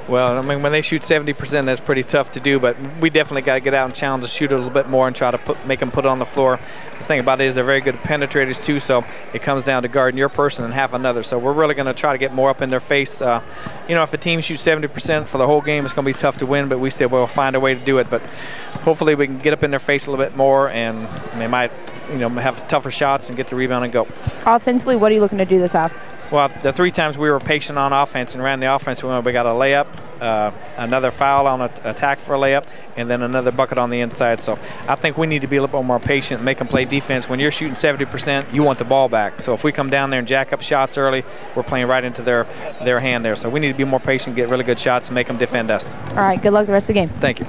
Well, I mean, when they shoot 70%, that's pretty tough to do, but we definitely got to get out and challenge to shoot a little bit more and try to make them put it on the floor. The thing about it is they're very good penetrators too, so it comes down to guarding your person and half another. So we're really going to try to get more up in their face. You know, if a team shoots 70% for the whole game, it's going to be tough to win, but we still will find a way to do it. But hopefully we can get up in their face a little bit more, and they might, you know, have tougher shots and get the rebound and go. Offensively, what are you looking to do this half? Well, the 3 times we were patient on offense and ran the offense, we got a layup, another foul on an attack for a layup, and then another bucket on the inside. So I think we need to be a little bit more patient and make them play defense. When you're shooting 70%, you want the ball back. So if we come down there and jack up shots early, we're playing right into their hand there. So we need to be more patient, get really good shots, and make them defend us. All right, good luck the rest of the game. Thank you.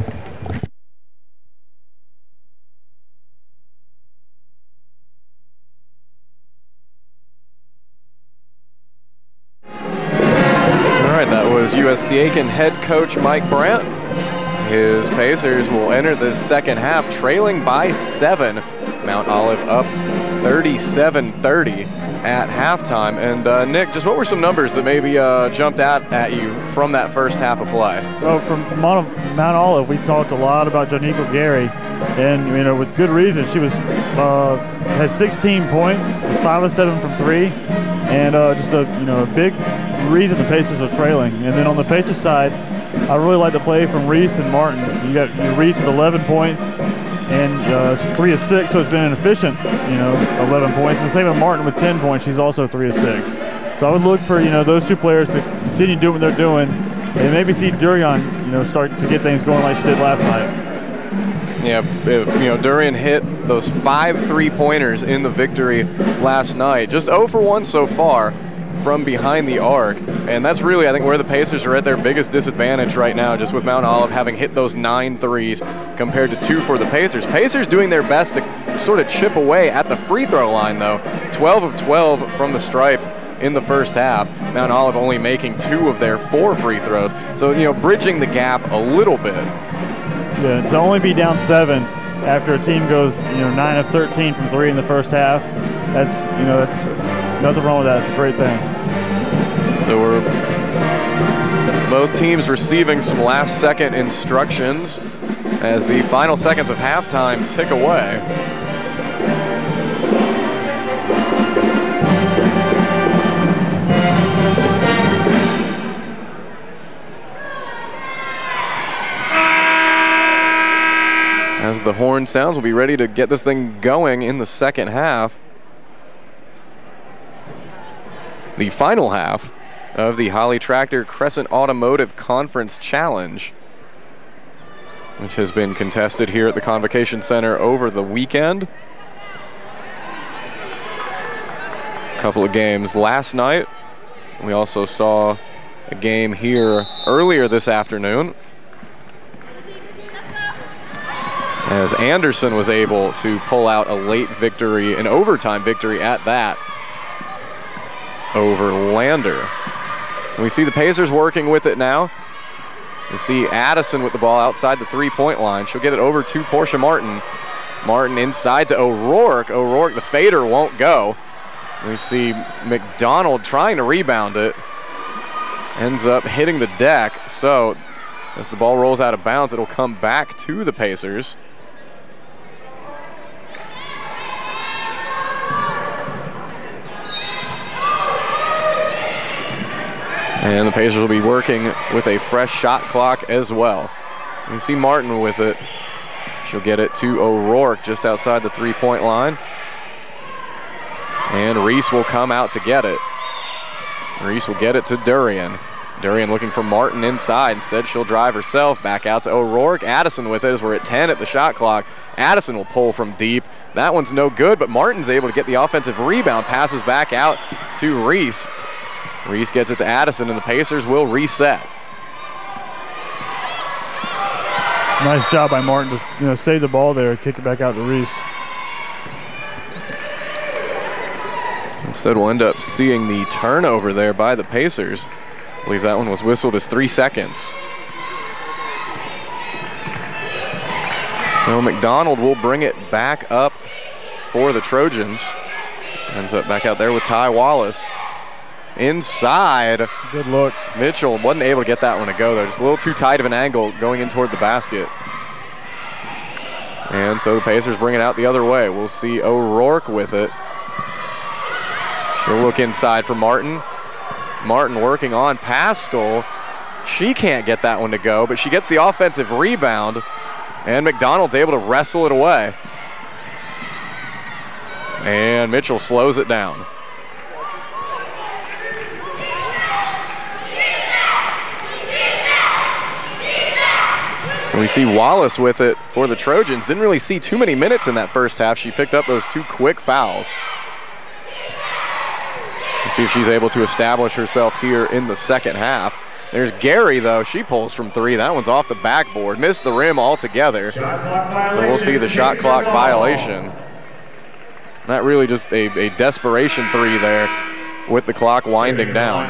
That was USC Aiken head coach Mike Brandt. His Pacers will enter the second half trailing by 7. Mount Olive up 37-30 at halftime. And Nick, just what were some numbers that maybe jumped out at you from that first half of play? Well, from Mount Olive, we talked a lot about Janiqua Gary, and you know, with good reason. She was had 16 points, was 5 of 7 from 3, and just a big reason the Pacers are trailing. And then on the Pacers side, I really like the play from Reese and Martin. You got Reese with 11 points and 3 of 6, so it's been an efficient, 11 points. And the same with Martin with 10 points. She's also 3 of 6. So I would look for those 2 players to continue doing what they're doing, and maybe see Durian start to get things going like she did last night. Yeah, if Durian hit those 5 3-pointers in the victory last night. Just 0 for 1 so far from behind the arc, and that's really, I think, where the Pacers are at their biggest disadvantage right now, just with Mount Olive having hit those 9 threes compared to 2 for the Pacers. Pacers doing their best to sort of chip away at the free throw line, though. 12 of 12 from the stripe in the first half. Mount Olive only making 2 of their 4 free throws, so bridging the gap a little bit. Yeah, to only be down 7 after a team goes 9 of 13 from 3 in the first half, that's nothing wrong with that. It's a great thing. So we're both teams receiving some last-second instructions as the final seconds of halftime tick away. As the horn sounds, we'll be ready to get this thing going in the second half. The final half of the Holly Tractor Crescent Automotive Conference Challenge, which has been contested here at the Convocation Center over the weekend. A couple of games last night. We also saw a game here earlier this afternoon, as Anderson was able to pull out a late victory, an overtime victory at that, over Lander. We see the Pacers working with it now. You see Addison with the ball outside the 3-point line. She'll get it over to Portia Martin. Martin inside to O'Rourke. O'Rourke, the fader won't go. We see McDonald trying to rebound it. Ends up hitting the deck. So as the ball rolls out of bounds, it'll come back to the Pacers. And the Pacers will be working with a fresh shot clock as well. You see Martin with it. She'll get it to O'Rourke just outside the 3-point line. And Reese will come out to get it. Reese will get it to Durian. Durian looking for Martin inside. Instead, she'll drive herself back out to O'Rourke. Addison with it as we're at 10 at the shot clock. Addison will pull from deep. That one's no good, but Martin's able to get the offensive rebound. Passes back out to Reese. Reese gets it to Addison, and the Pacers will reset. Nice job by Martin to save the ball there, kick it back out to Reese. Instead, we'll end up seeing the turnover there by the Pacers. I believe that one was whistled as 3 seconds. So McDonald will bring it back up for the Trojans. Ends up back out there with Ty Wallace. inside. Good look. Mitchell wasn't able to get that one to go, though. Just a little too tight of an angle going in toward the basket. And so the Pacers bring it out the other way. We'll see O'Rourke with it. She'll look inside for Martin. Martin working on Pascal. She can't get that one to go, but she gets the offensive rebound, and McDonald's able to wrestle it away. And Mitchell slows it down. So we see Wallace with it for the Trojans. Didn't really see too many minutes in that first half. She picked up those 2 quick fouls. We'll see if she's able to establish herself here in the second half. There's Gary, though. She pulls from 3. That one's off the backboard. Missed the rim altogether. So we'll see the shot clock violation. Not really just a desperation 3 there with the clock winding down.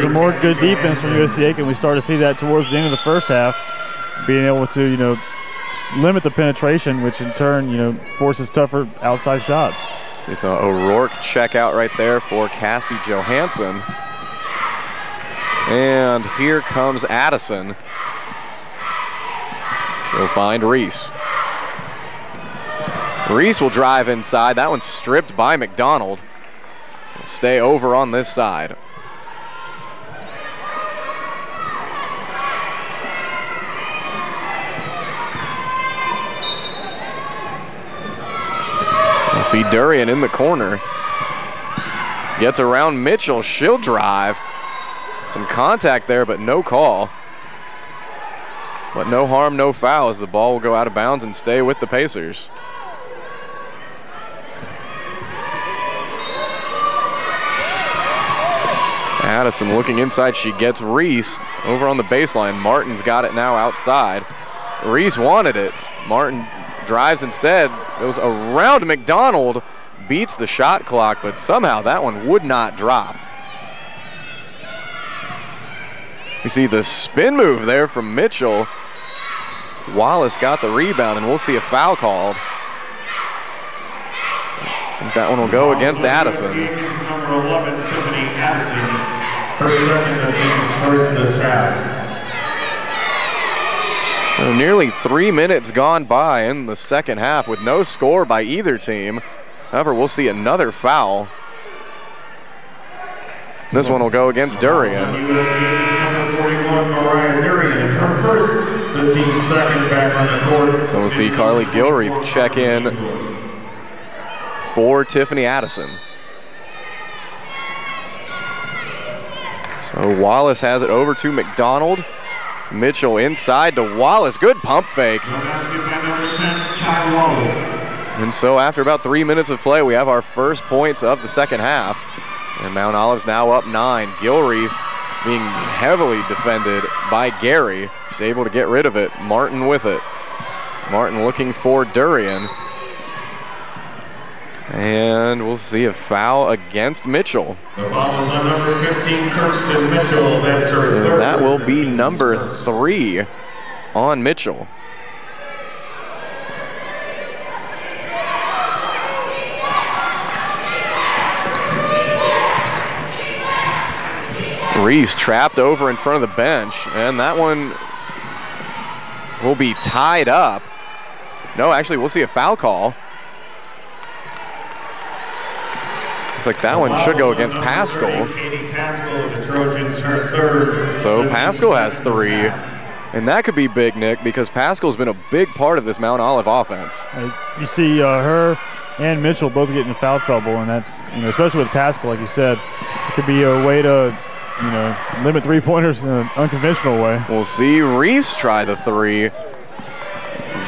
Some more good defense from USC Aiken. We started to see that towards the end of the first half, being able to, limit the penetration, which in turn, forces tougher outside shots. We saw O'Rourke check out right there for Cassie Johansson. And here comes Addison. She'll find Reese. Reese will drive inside. That one's stripped by McDonald. Stay over on this side. So we'll see Durian in the corner. Gets around Mitchell. She'll drive. Some contact there, but no call. But no harm, no foul, as the ball will go out of bounds and stay with the Pacers. Addison looking inside. She gets Reese over on the baseline. Martin's got it now outside. Reese wanted it. Martin drives instead. Goes around McDonald. Beats the shot clock, but somehow that one would not drop. You see the spin move there from Mitchell. Wallace got the rebound, and we'll see a foul called. I think that one will go against Addison. Number 11, Tiffany Addison. Her second, the team's first this half. So nearly 3 minutes gone by in the second half with no score by either team. However, we'll see another foul. This one will go against Durian. Number 41, Mariah Durian. Her first, the team's second back on the court. So we'll see Carly Gilreath check in for Tiffany Addison. So Wallace has it over to McDonald. Mitchell inside to Wallace. Good pump fake. And so after about 3 minutes of play, we have our first points of the second half. And Mount Olive's now up 9. Gilreath being heavily defended by Gary. She's able to get rid of it. Martin with it. Martin looking for Durian. And we'll see a foul against Mitchell. The foul is on number 15, Kirsten Mitchell. That's her third. That will be number 3 on Mitchell. Reese trapped over in front of the bench, and that one will be tied up. No, actually, we'll see a foul call. Looks like that one should go against Pascal. Katie Pascal, the Trojans, her third. So Pascal has 3, and that could be big, Nick, because Pascal's been a big part of this Mount Olive offense. You see her and Mitchell both getting in foul trouble, and that's, especially with Pascal, like you said, it could be a way to, limit three-pointers in an unconventional way. We'll see Reese try the 3.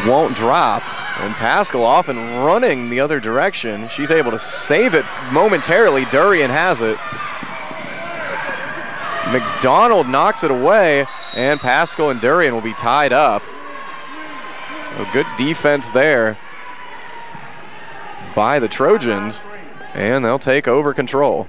Won't drop. And Pascal off and running the other direction. She's able to save it momentarily. Durian has it. McDonald knocks it away, and Pascal and Durian will be tied up. So good defense there by the Trojans, and they'll take over control.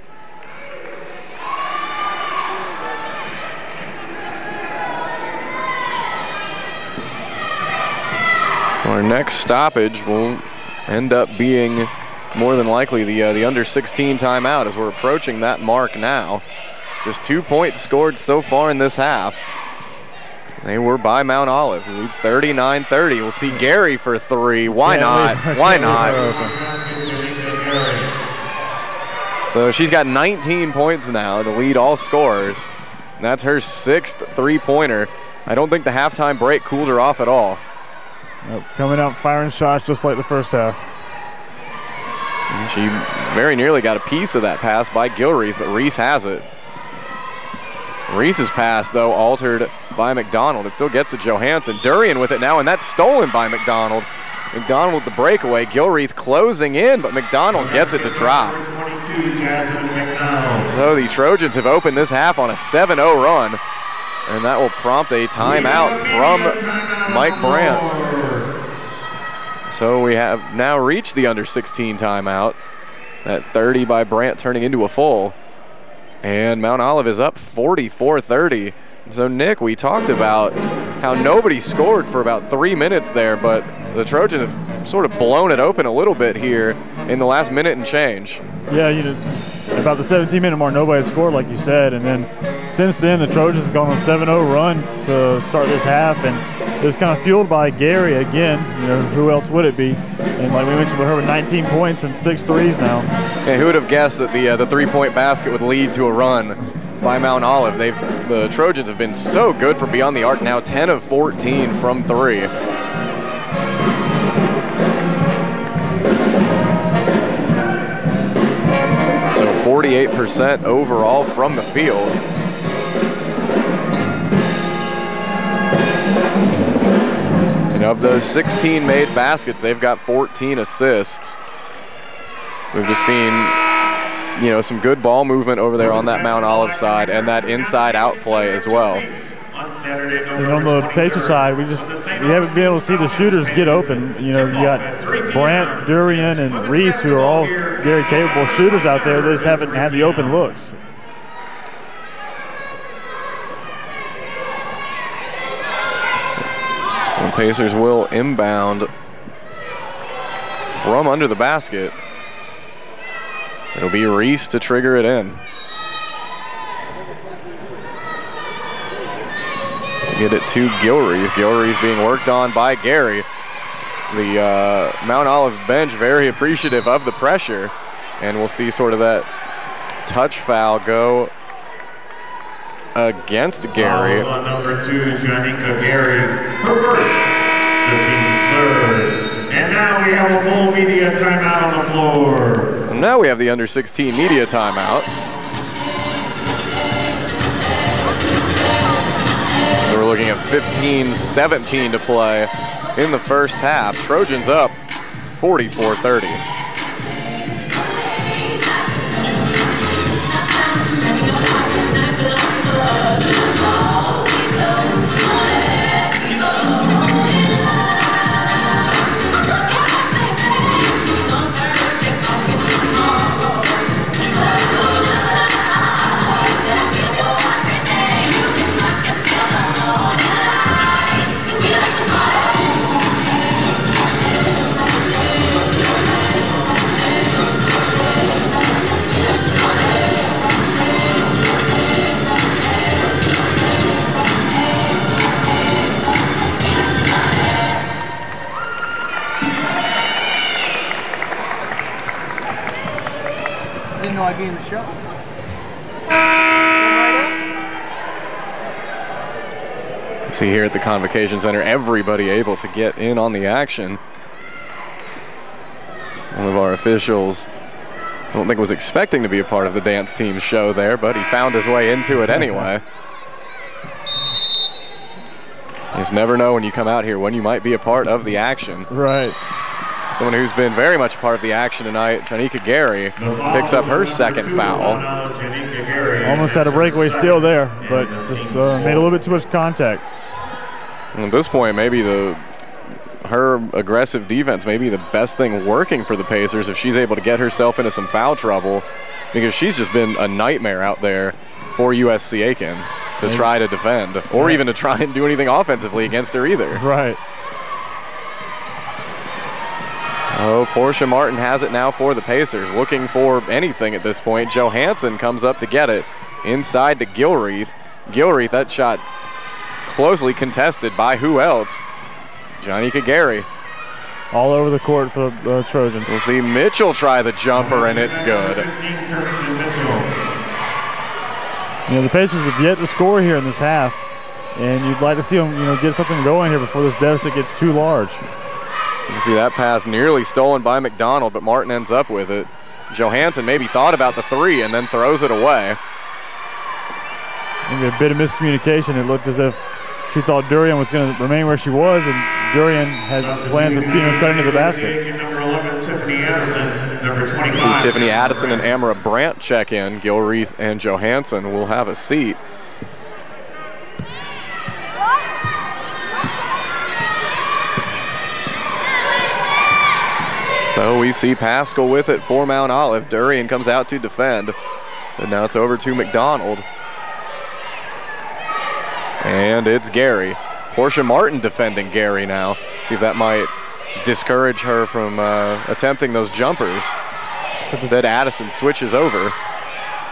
So our next stoppage will end up being more than likely the under 16 timeout as we're approaching that mark now. Just 2 points scored so far in this half. They were by Mount Olive, who leads 39-30. We'll see Gary for 3. Why not? Why not? So she's got 19 points now to lead all scorers. And that's her 6th three-pointer. I don't think the halftime break cooled her off at all. Nope, coming out firing shots just like the first half. And she very nearly got a piece of that pass by Gilreath, but Reese has it. Reese's pass, though, altered by McDonald. It still gets to Johansson. Durian with it now, and that's stolen by McDonald. McDonald with the breakaway. Gilreath closing in, but McDonald gets it to drop. So the Trojans have opened this half on a 7-0 run, and that will prompt a timeout from Mike Brandt. So we have now reached the under 16 timeout. That 30 by Brandt turning into a full. And Mount Olive is up 44-30. So, Nick, we talked about how nobody scored for about 3 minutes there, but the Trojans have sort of blown it open a little bit here in the last minute and change. Yeah, about the 17-minute mark, nobody scored, like you said. And then since then, the Trojans have gone on a 7-0 run to start this half. And it was kind of fueled by Gary again. Who else would it be? And like we mentioned with her with 19 points and 6 threes now. And who would have guessed that the three-point basket would lead to a run by Mount Olive? The Trojans have been so good from beyond the arc now, 10 of 14 from 3. So 48% overall from the field. And of those 16 made baskets, they've got 14 assists. So we've just seen, some good ball movement over there on that Mount Olive side and that inside-out play as well. And on the Pacer side, we haven't been able to see the shooters get open. You got Brandt, Durian, and Reese, who are all very capable shooters out there. They just haven't had the open looks. The Pacers will inbound from under the basket. It'll be Reese to trigger it in. Get it to Gilreath. Gilreath being worked on by Gary. The Mount Olive bench very appreciative of the pressure. And we'll see sort of that touch foul go against Gary. On number 2, Janika Gary, her first, the team's third. And now we have a full media timeout on the floor. So now we have the under 16 media timeout. So we're looking at 15-17 to play in the first half. Trojans up 44-30. I'd be in the show. See here at the Convocation Center, everybody able to get in on the action. One of our officials, I don't think was expecting to be a part of the dance team show there, but he found his way into it anyway. You just never know when you come out here when you might be a part of the action. Right. Someone who's been very much a part of the action tonight, Janika Gary, picks up her second foul. Almost had a breakaway steal there, but just made a little bit too much contact. And at this point, maybe her aggressive defense may be the best thing working for the Pacers if she's able to get herself into some foul trouble, because she's just been a nightmare out there for USC Aiken to try to defend, or even to try and do anything offensively against her either. Right. Oh, Portia Martin has it now for the Pacers, looking for anything at this point. Johansson comes up to get it inside to Gilreath. Gilreath, that shot closely contested by who else? Johnny Kagari. All over the court for the Trojans. We'll see Mitchell try the jumper, and it's good. You know, the Pacers have yet to score here in this half, and you'd like to see them, get something going here before this deficit gets too large. You see that pass nearly stolen by McDonald, but Martin ends up with it. Johansson maybe thought about the three and then throws it away. Maybe a bit of miscommunication. It looked as if she thought Durian was going to remain where she was, and Durian had plans of cutting to the basket. Number 11, Tiffany Addison. Number 25. See Tiffany Addison and Amara Brandt check in. Gilreath and Johansson will have a seat. So we see Pascal with it for Mount Olive. Durian comes out to defend. So now it's over to McDonald. And it's Gary. Portia Martin defending Gary now. See if that might discourage her from attempting those jumpers. Instead, Addison switches over.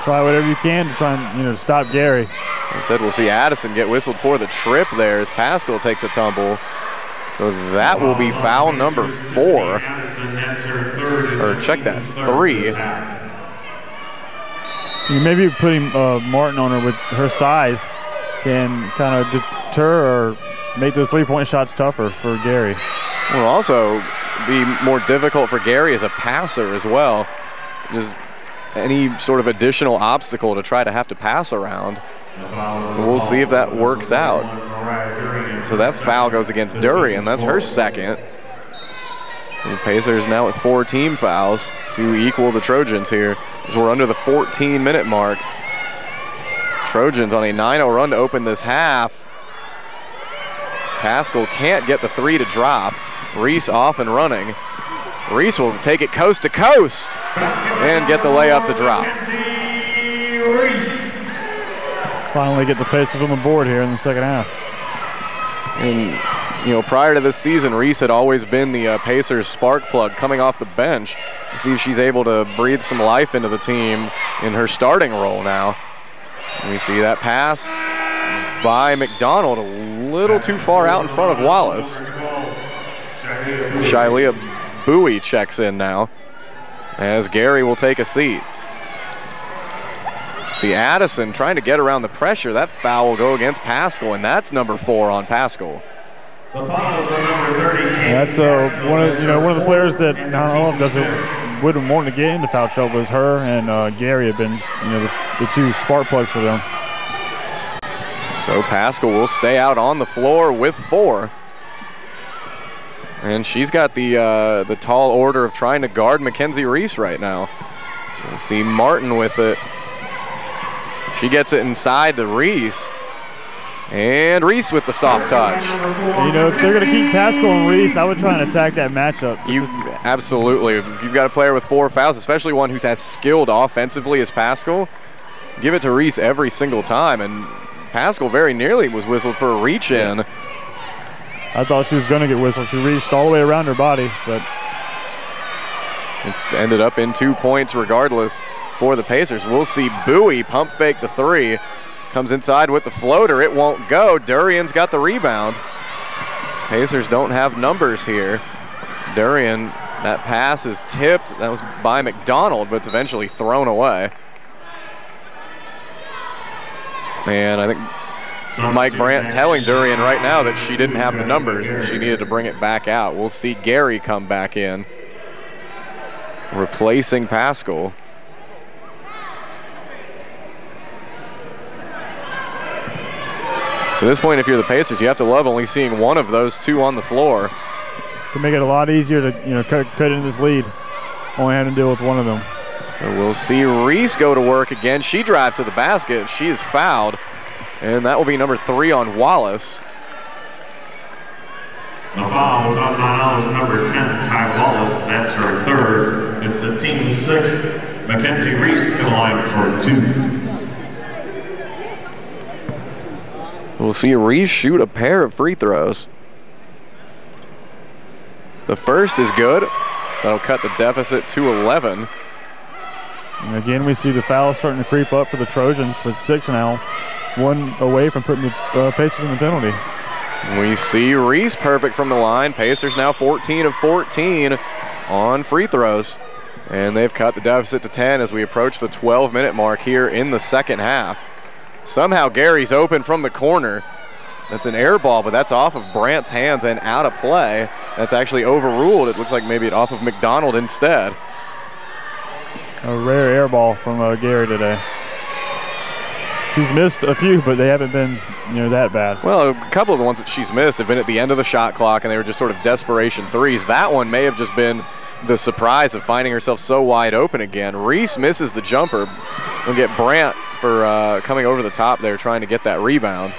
Try whatever you can to try and, to stop Gary. Instead, we'll see Addison get whistled for the trip there as Pascal takes a tumble. So that will be foul number 4. Or check that, 3. You maybe putting Martin on her with her size can kind of deter or make those three-point shots tougher for Gary. Will also be more difficult for Gary as a passer as well. Just any sort of additional obstacle to try to have to pass around. So we'll see if that works out. So that foul goes against Durian. That's her second. The Pacers now with 4 team fouls to equal the Trojans here as we're under the 14-minute mark. Trojans on a 9-0 run to open this half. Pascal can't get the 3 to drop. Reese off and running. Reese will take it coast to coast and get the layup to drop. Finally get the Pacers on the board here in the second half. And, prior to this season, Reese had always been the Pacers spark plug coming off the bench. See if she's able to breathe some life into the team in her starting role now. And we see that pass by McDonald a little too far out in front of Wallace. Shilea Bowie checks in now as Gary will take a seat. See Addison trying to get around the pressure. That foul will go against Pascal, and that's number 4 on Pascal. That's one of the players that Mount Olive wouldn't want to get into foul trouble. Was her and Gary have been the 2 spark plugs for them. So Pascal will stay out on the floor with 4. And she's got the tall order of trying to guard Mackenzie Reese right now. So we'll see Martin with it. She gets it inside to Reese. And Reese with the soft touch. If they're going to keep Pascal and Reese, I would try and attack that matchup. Absolutely. If you've got a player with 4 fouls, especially one who's as skilled offensively as Pascal, give it to Reese every single time. And Pascal very nearly was whistled for a reach-in. I thought she was going to get whistled. She reached all the way around her body, but it's ended up in 2 points regardless for the Pacers. We'll see Bowie pump fake the 3. Comes inside with the floater. It won't go. Durian's got the rebound. Pacers don't have numbers here. Durian, that pass is tipped. That was by McDonald, but it's eventually thrown away. And I think Mike Brandt telling Durian right now that she didn't have the numbers and she needed to bring it back out. We'll see Gary come back in, replacing Pascal. To this point, if you're the Pacers, you have to love only seeing one of those 2 on the floor. To make it a lot easier to cut into this lead, only having to deal with one of them. So we'll see Reese go to work again. She drives to the basket. She is fouled, and that will be number 3 on Wallace. The foul was on Mount Olive's number 10, Ty Wallace. That's her 3rd. It's the team's 6th. Mackenzie Reese to the line for 2. We'll see Reese shoot a pair of free throws. The first is good, That'll cut the deficit to 11. And again, we see the foul starting to creep up for the Trojans with 6 now. 1 away from putting the Pacers in the penalty. We see Reese perfect from the line. Pacers now 14 of 14 on free throws. And they've cut the deficit to 10 as we approach the 12-minute mark here in the second half. Somehow Gary's open from the corner. That's an air ball, but that's off of Brandt's hands and out of play. That's actually overruled. It looks like maybe it off of McDonald instead. A rare air ball from Gary today. She's missed a few, but they haven't been, that bad. Well, a couple of the ones that she's missed have been at the end of the shot clock, and they were just sort of desperation threes. That one may have just been the surprise of finding herself so wide open again. Reese misses the jumper. We'll get Brandt for coming over the top there, trying to get that rebound.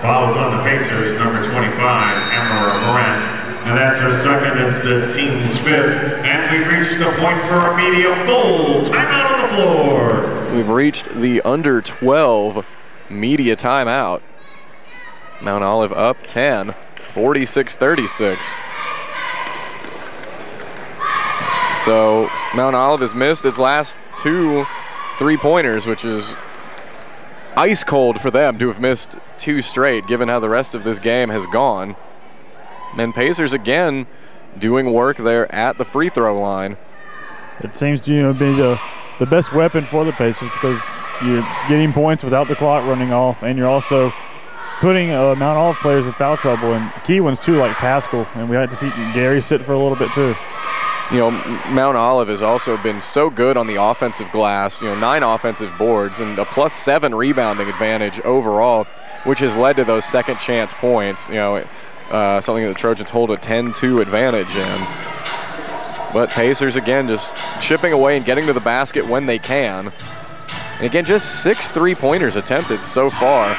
Fouls on the Pacers, number 25, Emma Brandt. And that's her second. It's the team's 5th. And we've reached the point for a media full timeout on the floor. We've reached the under 12 media timeout. Mount Olive up 10, 46-36. So Mount Olive has missed its last 2 3-pointers, which is ice cold for them to have missed 2 straight, given how the rest of this game has gone. And Pacers again doing work there at the free throw line. It seems to be the best weapon for the Pacers because you're getting points without the clock running off, and you're also putting Mount Olive players in foul trouble, and key ones too, like Pascal. And we had to see Gary sit for a little bit too. Mount Olive has also been so good on the offensive glass, 9 offensive boards and a +7 rebounding advantage overall, which has led to those second chance points, something that the Trojans hold a 10-2 advantage in. But Pacers, again, just chipping away and getting to the basket when they can. And again, just 6 3-pointers attempted so far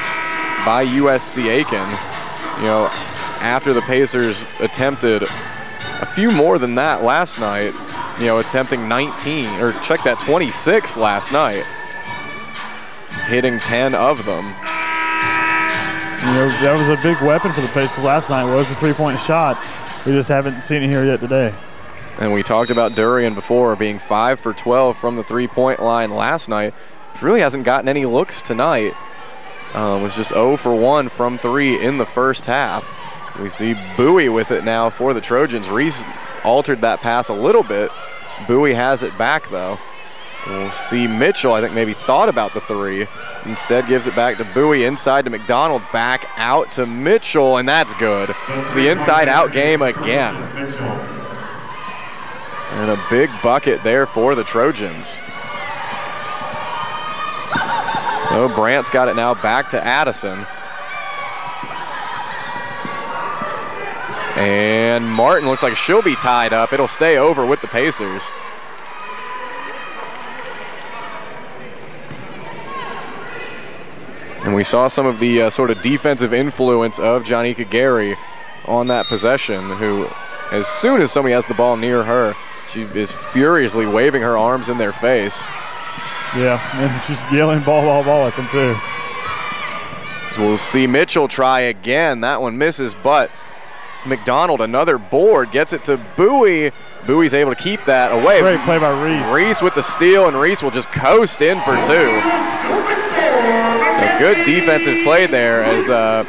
by USC Aiken. After the Pacers attempted a few more than that last night, attempting 19, or check that, 26 last night, hitting 10 of them. That was a big weapon for the Pacers last night, was a 3-point shot. We just haven't seen it here yet today. And we talked about Durian before being 5 for 12 from the 3-point line last night. She really hasn't gotten any looks tonight. Was just 0 for 1 from 3 in the first half. We see Bowie with it now for the Trojans. Reese altered that pass a little bit. Bowie has it back though. We'll see Mitchell, I think maybe thought about the 3. Instead gives it back to Bowie, inside to McDonald, back out to Mitchell, and that's good. It's the inside out game again. And a big bucket there for the Trojans. So Brandt's got it now back to Addison. And Martin looks like she'll be tied up. It'll stay over with the Pacers. And we saw some of the sort of defensive influence of Jonica Gary on that possession, who, as soon as somebody has the ball near her, she is furiously waving her arms in their face. Yeah, and she's yelling ball, ball, ball at them too. We'll see Mitchell try again. That one misses, but McDonald, another board, gets it to Bowie. Bowie's able to keep that away. Great play by Reese. Reese with the steal, and Reese will just coast in for 2. A good defensive play there as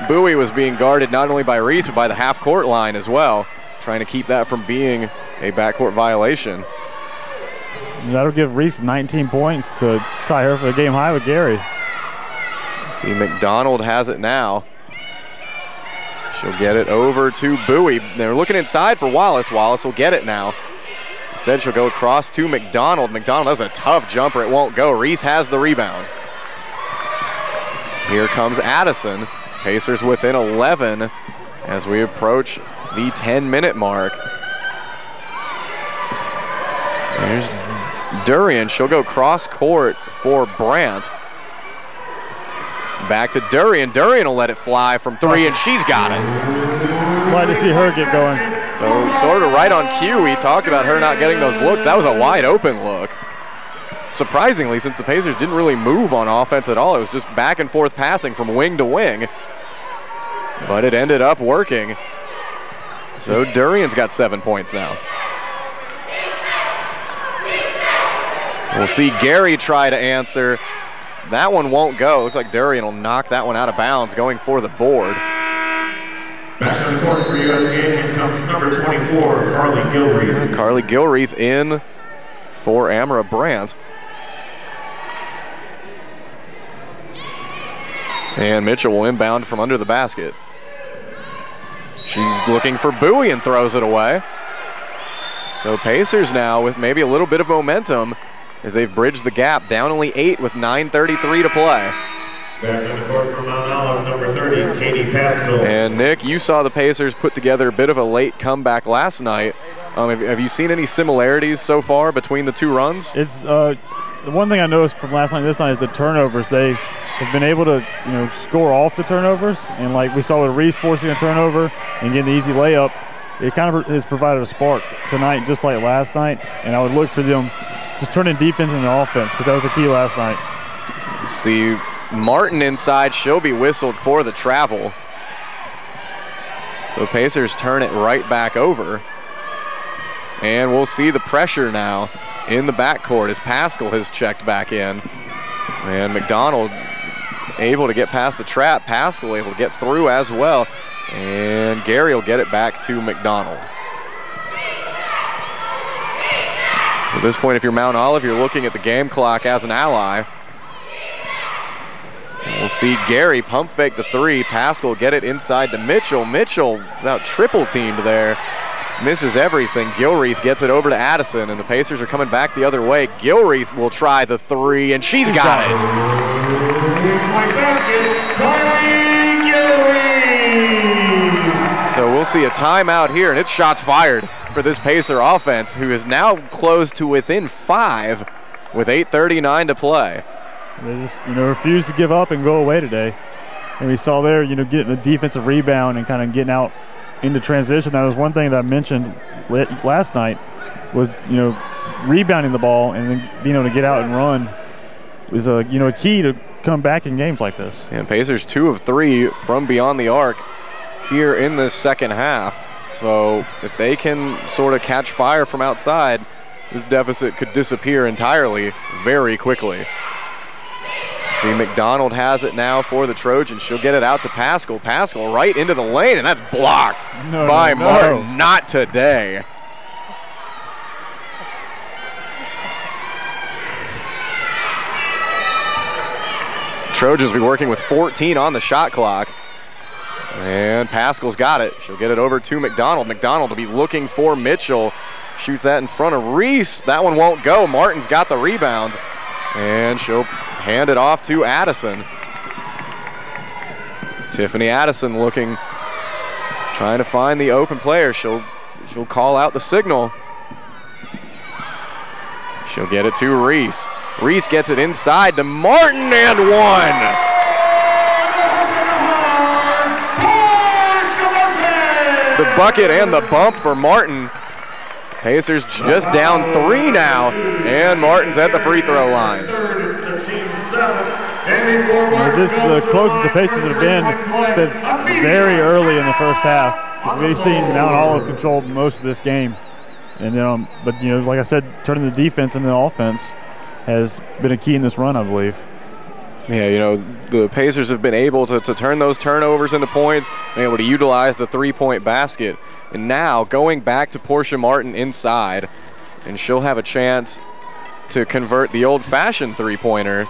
Bowie was being guarded not only by Reese, but by the half-court line as well, trying to keep that from being a backcourt violation. And that'll give Reese 19 points to tie her for the game high with Gary. See, McDonald has it now. She'll get it over to Bowie. They're looking inside for Wallace. Wallace will get it now. Instead, she'll go across to McDonald. McDonald, that was a tough jumper. It won't go. Reese has the rebound. Here comes Addison. Pacers within 11 as we approach the 10-minute mark. There's Durian. She'll go cross court for Brandt. Back to Durian. Durian will let it fly from 3, and she's got it. Glad to see her get going. So sort of right on cue, we talked about her not getting those looks. That was a wide open look. Surprisingly, since the Pacers didn't really move on offense at all, it was just back and forth passing from wing to wing. But it ended up working. So Durian's got 7 points now. We'll see Gary try to answer. That one won't go. Looks like Durian will knock that one out of bounds, going for the board. Back on the court for USC Aiken comes number 24, Carly Gilreath. Carly Gilreath in for Amara Brandt. And Mitchell will inbound from under the basket. She's looking for Bowie and throws it away. So Pacers now with maybe a little bit of momentum as they've bridged the gap, down only 8 with 9:33 to play. Back on the court for Mount Olive, number 30, Katie Pascal. And Nick, you saw the Pacers put together a bit of a late comeback last night. Have you seen any similarities so far between the two runs? It's the one thing I noticed from last night and this night is the turnovers. They have been able to, score off the turnovers, and like we saw with Reese forcing a turnover and getting the easy layup, it kind of has provided a spark tonight, just like last night. And I would look for them just turning defense into offense, because that was the key last night. See Martin inside. She'll be whistled for the travel. So Pacers turn it right back over. And we'll see the pressure now in the backcourt as Pascal has checked back in. And McDonald able to get past the trap. Pascal able to get through as well. And Gary will get it back to McDonald. So at this point, if you're Mount Olive, you're looking at the game clock as an ally. And we'll see Gary pump fake the three. Pascal get it inside to Mitchell. Mitchell about triple teamed there. Misses everything. Gilreath gets it over to Addison, and the Pacers are coming back the other way. Gilreath will try the three, and she's got it. So we'll see a timeout here, and it's shots fired for this Pacer offense, who is now close to within 5 with 8:39 to play. They just, refused to give up and go away today. And we saw there, getting the defensive rebound and kind of getting out into transition. That was one thing that I mentioned last night was, rebounding the ball and then being able to get out and run is a key to come back in games like this. And Pacers 2 of 3 from beyond the arc here in this second half. So if they can sort of catch fire from outside, this deficit could disappear entirely very quickly. See, McDonald has it now for the Trojans. She'll get it out to Pascal. Pascal right into the lane, and that's blocked by Martin. Not today. Trojans will be working with 14 on the shot clock. And Pascal's got it. She'll get it over to McDonald. McDonald will be looking for Mitchell. Shoots that in front of Reese. That one won't go. Martin's got the rebound. And she'll hand it off to Addison. Tiffany Addison looking, trying to find the open player. She'll call out the signal. She'll get it to Reese. Reese gets it inside to Martin and one. The bucket and the bump for Martin. Pacers just down 3 now, and Martin's at the free throw line. This is the closest the Pacers have been since very early in the first half. We've seen Mount Olive control most of this game, and but like I said, turning the defense into the offense has been a key in this run, I believe. Yeah, the Pacers have been able to turn those turnovers into points, been able to utilize the three-point basket. And now going back to Portia Martin inside, and she'll have a chance to convert the old-fashioned three-pointer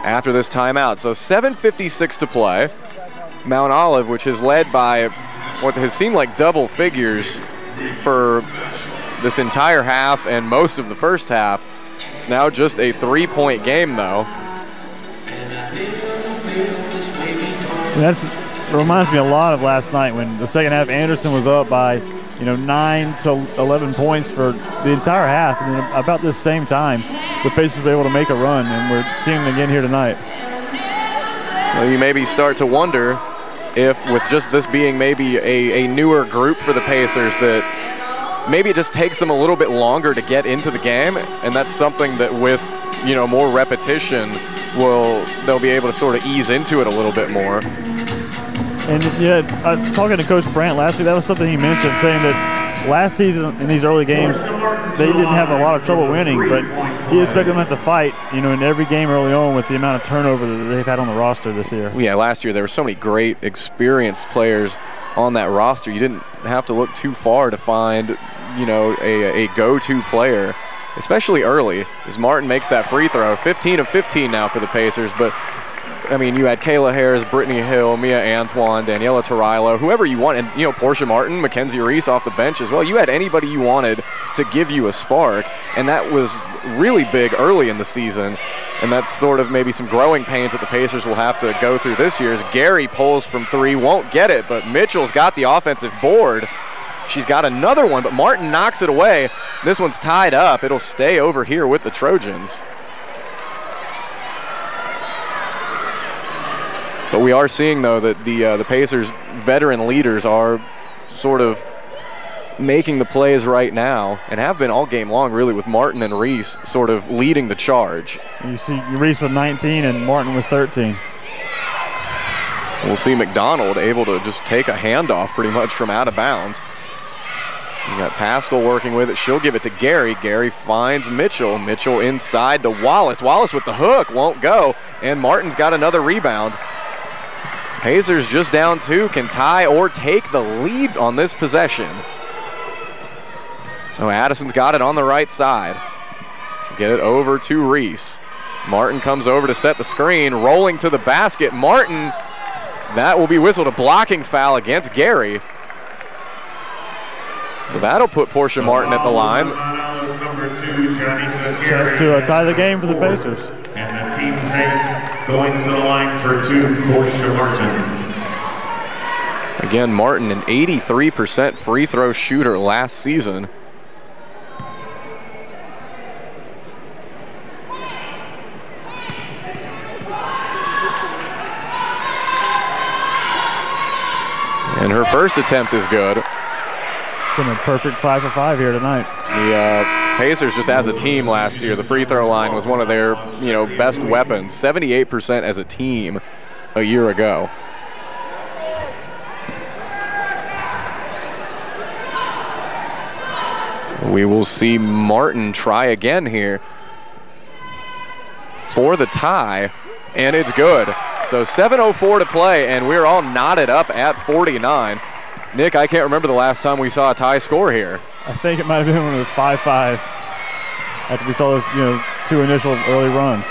after this timeout. So 7:56 to play. Mount Olive, which is led by what has seemed like double figures for this entire half and most of the first half. It's now just a 3-point game, though. It reminds me a lot of last night when the second half Anderson was up by 9 to 11 points for the entire half, and then about this same time the Pacers were able to make a run, and we're seeing it again here tonight. Well, you maybe start to wonder if, with just this being maybe a newer group for the Pacers, that maybe it just takes them a little bit longer to get into the game, and that's something that with more repetition they'll be able to sort of ease into it a little bit more. And yeah, talking to Coach Brandt last week, that was something he mentioned, saying that last season in these early games, they didn't have a lot of trouble winning, but he expected them to have to fight, in every game early on with the amount of turnover that they've had on the roster this year. Yeah, last year there were so many great, experienced players on that roster. You didn't have to look too far to find, a go-to player, especially early, as Martin makes that free throw. 15 of 15 now for the Pacers, but I mean, you had Kayla Harris, Brittany Hill, Mia Antoine, Daniela Tarillo, whoever you want, and Portia Martin, Mackenzie Reese off the bench as well. You had anybody you wanted to give you a spark, and that was really big early in the season. And that's sort of maybe some growing pains that the Pacers will have to go through this year. As Gary pulls from three, won't get it, but Mitchell's got the offensive board. She's got another one, but Martin knocks it away. This one's tied up. It'll stay over here with the Trojans. But we are seeing, though, that the Pacers' veteran leaders are sort of making the plays right now and have been all game long, really, with Martin and Reese sort of leading the charge. You see Reese with 19 and Martin with 13. So we'll see McDonald able to just take a handoff pretty much from out of bounds. You got Pascal working with it. She'll give it to Gary. Gary finds Mitchell. Mitchell inside to Wallace. Wallace with the hook, won't go. And Martin's got another rebound. Pacers just down two, can tie or take the lead on this possession. So Addison's got it on the right side. She'll get it over to Reese. Martin comes over to set the screen, rolling to the basket. Martin, that will be whistled, a blocking foul against Gary. So that'll put Portia Martin at the line. Chance to tie the game for the Pacers. And the team's going to the line for two, Portia Martin. Again, Martin, an 83% free throw shooter last season. And her first attempt is good. Been a perfect 5 for 5 here tonight. The Pacers, just as a team last year, the free throw line was one of their best weapons. 78% as a team a year ago. We will see Martin try again here for the tie, and it's good. So 7:04 to play, and we're all knotted up at 49. Nick, I can't remember the last time we saw a tie score here. I think it might have been when it was 5-5 after we saw those, two initial early runs.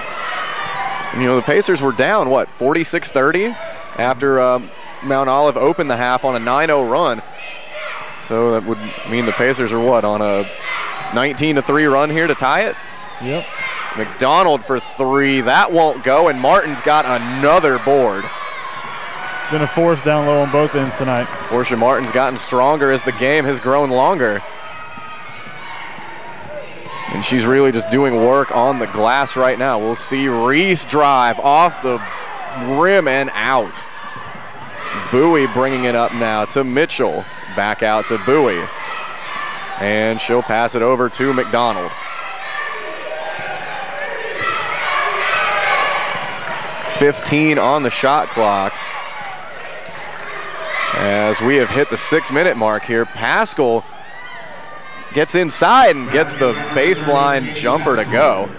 The Pacers were down, 46-30 after Mount Olive opened the half on a 9-0 run. So that would mean the Pacers are on a 19-3 run here to tie it? Yep. McDonald for three, that won't go, and Martin's got another board. Been a force down low on both ends tonight. Portia Martin's gotten stronger as the game has grown longer. And she's really just doing work on the glass right now. We'll see Reese drive off the rim and out. Bowie bringing it up now to Mitchell. Back out to Bowie. And she'll pass it over to McDonald. 15 on the shot clock. As we have hit the 6-minute mark here, Pascal gets inside and gets the baseline jumper to go.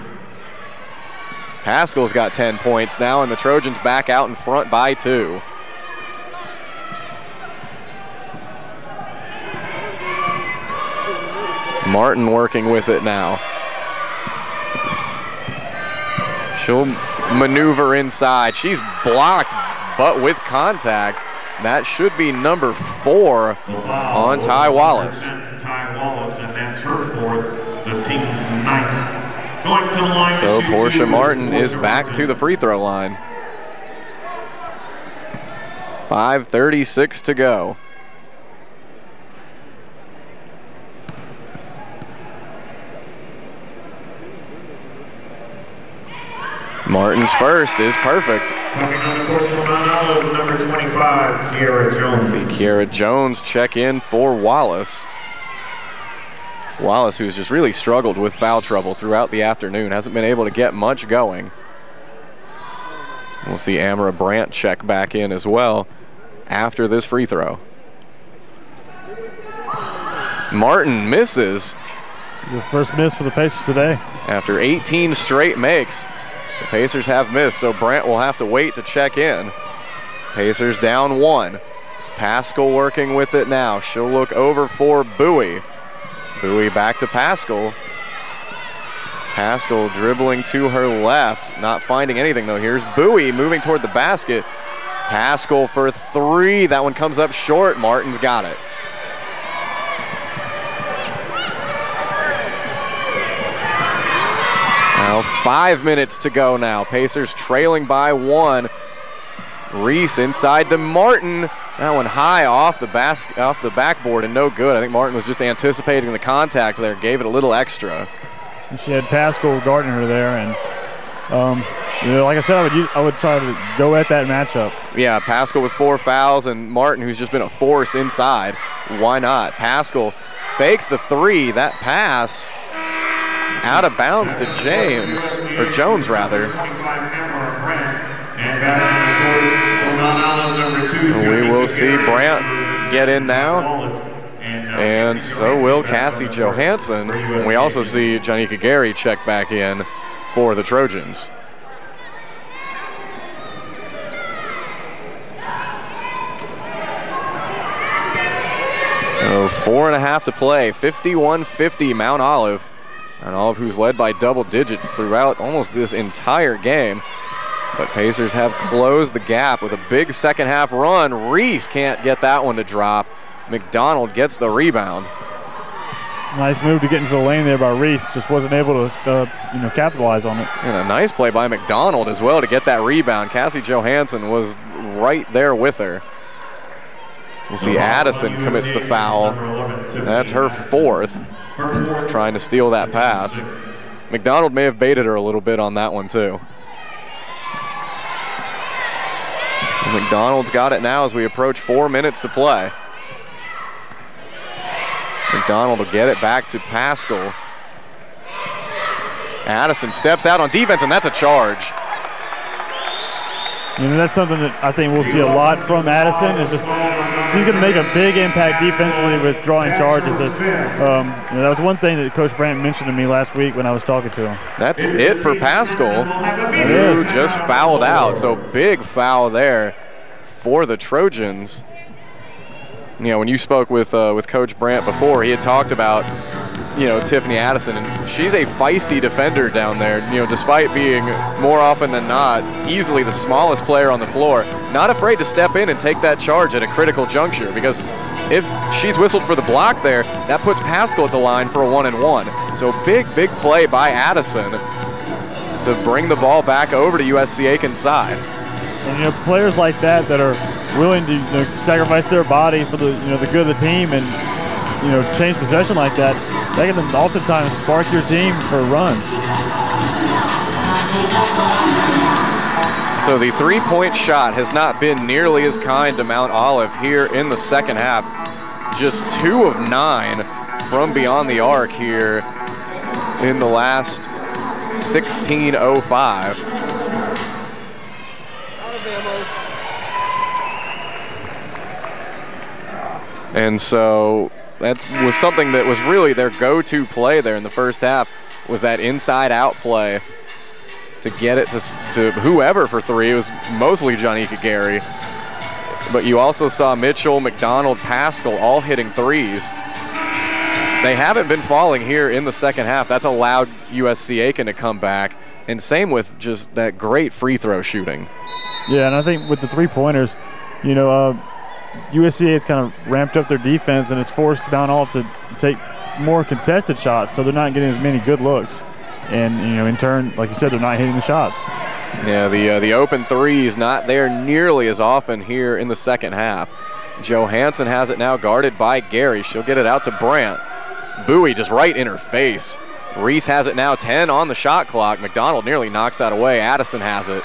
Pascal's got 10 points now, and the Trojans back out in front by 2. Martin working with it now. She'll maneuver inside. She's blocked, but with contact. That should be number 4 on Ty Wallace. Ty Wallace, and that's her 4th, the team's 9th. Going to the line. So Portia Martin is back to the free throw line. 5:36 to go. Martin's first is perfect. Coming on the court from Mount Olive, number 25, Kiara Jones. See Kiara Jones check in for Wallace. Wallace, who's just really struggled with foul trouble throughout the afternoon, hasn't been able to get much going. We'll see Amara Brandt check back in as well. after this free throw. Martin misses. The first miss for the Pacers today. After 18 straight makes, the Pacers have missed, so Brandt will have to wait to check in. Pacers down 1. Paschal working with it now. She'll look over for Bowie. Bowie back to Paschal. Paschal dribbling to her left, not finding anything though. Here's Bowie moving toward the basket. Paschal for 3. That one comes up short. Martin's got it. Now 5 minutes to go now. Pacers trailing by 1. Reese inside to Martin. That one high off the backboard and no good. I think Martin was just anticipating the contact there, gave it a little extra. And she had Paschal guarding her there, and you know, like I said, I would try to go at that matchup. Yeah, Paschal with 4 fouls and Martin, who's just been a force inside. Why not? Paschal fakes the 3. That pass out of bounds to James, or Jones rather. We will see Brandt get in now, and so will Cassie Johansson. We also see Janika Gary check back in for the Trojans. So 4.5 to play, 51-50 Mount Olive. Mount Olive, who's led by double digits throughout almost this entire game. But Pacers have closed the gap with a big second half run. Reese can't get that one to drop. McDonald gets the rebound. Nice move to get into the lane there by Reese. Just wasn't able to capitalize on it. And a nice play by McDonald as well to get that rebound. Cassie Johansson was right there with her. We'll see Addison commits the foul. That's her 4th. Trying to steal that pass. McDonald may have baited her a little bit on that one too. McDonald's got it now as we approach 4 minutes to play. McDonald will get it back to Paschal. Addison steps out on defense, and that's a charge. You know, that's something that I think we'll see a lot from Addison. Is just she's going to make a big impact defensively with drawing charges. That was one thing that Coach Brandt mentioned to me last week when I was talking to him. That's it for Paschal, who just fouled out. So big foul there for the Trojans. You know, when you spoke with Coach Brandt before, he had talked about, you know, Tiffany Addison, and she's a feisty defender down there. You know, despite being more often than not easily the smallest player on the floor, not afraid to step in and take that charge at a critical juncture, because if she's whistled for the block there, that puts Paschal at the line for a 1-and-1. So big play by Addison to bring the ball back over to USC Aiken side. And you know, players like that are willing to sacrifice their body for the the good of the team, and change possession like that, that can oftentimes spark your team for runs. So the three-point shot has not been nearly as kind to Mount Olive here in the second half. Just 2 of 9 from beyond the arc here in the last 16:05. And so that was something that was really their go-to play there in the first half, was that inside-out play to get it to whoever for 3. It was mostly Janika Gary. But you also saw Mitchell, McDonald, Paschal all hitting 3s. They haven't been falling here in the second half. That's allowed USC Aiken to come back. And same with just that great free throw shooting. Yeah, and I think with the three-pointers, USC has kind of ramped up their defense, and it's forced Mount Olive to take more contested shots, so they're not getting as many good looks. And, in turn, like you said, they're not hitting the shots. Yeah, the open 3s not there nearly as often here in the second half. Johansson has it now guarded by Gary. She'll get it out to Brandt. Bowie just right in her face. Reese has it now, 10 on the shot clock. McDonald nearly knocks that away. Addison has it.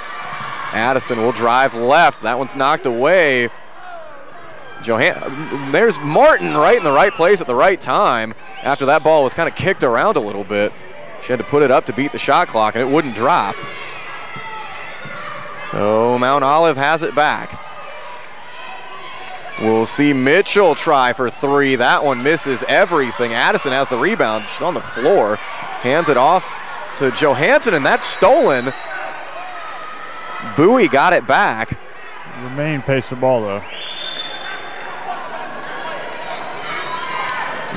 Addison will drive left. That one's knocked away. There's Martin right in the right place at the right time after that ball was kind of kicked around a little bit. She had to put it up to beat the shot clock, and it wouldn't drop. So Mount Olive has it back. We'll see Mitchell try for three. That one misses everything. Addison has the rebound. She's on the floor. Hands it off to Johansson, and that's stolen. Bowie got it back. Remain pace the ball, though.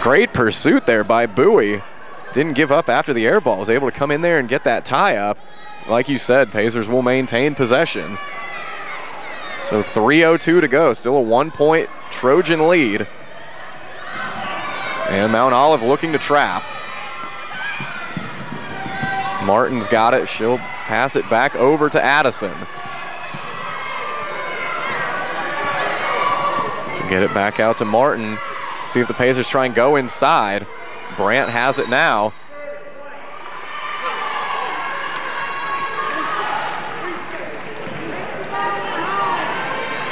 Great pursuit there by Bowie. Didn't give up after the air ball. Was able to come in there and get that tie up. Like you said, Pacers will maintain possession. So 3:02 to go. Still a 1-point Trojan lead. And Mount Olive looking to trap. Martin's got it. She'll pass it back over to Addison. She'll get it back out to Martin. See if the Pacers try and go inside. Brandt has it now.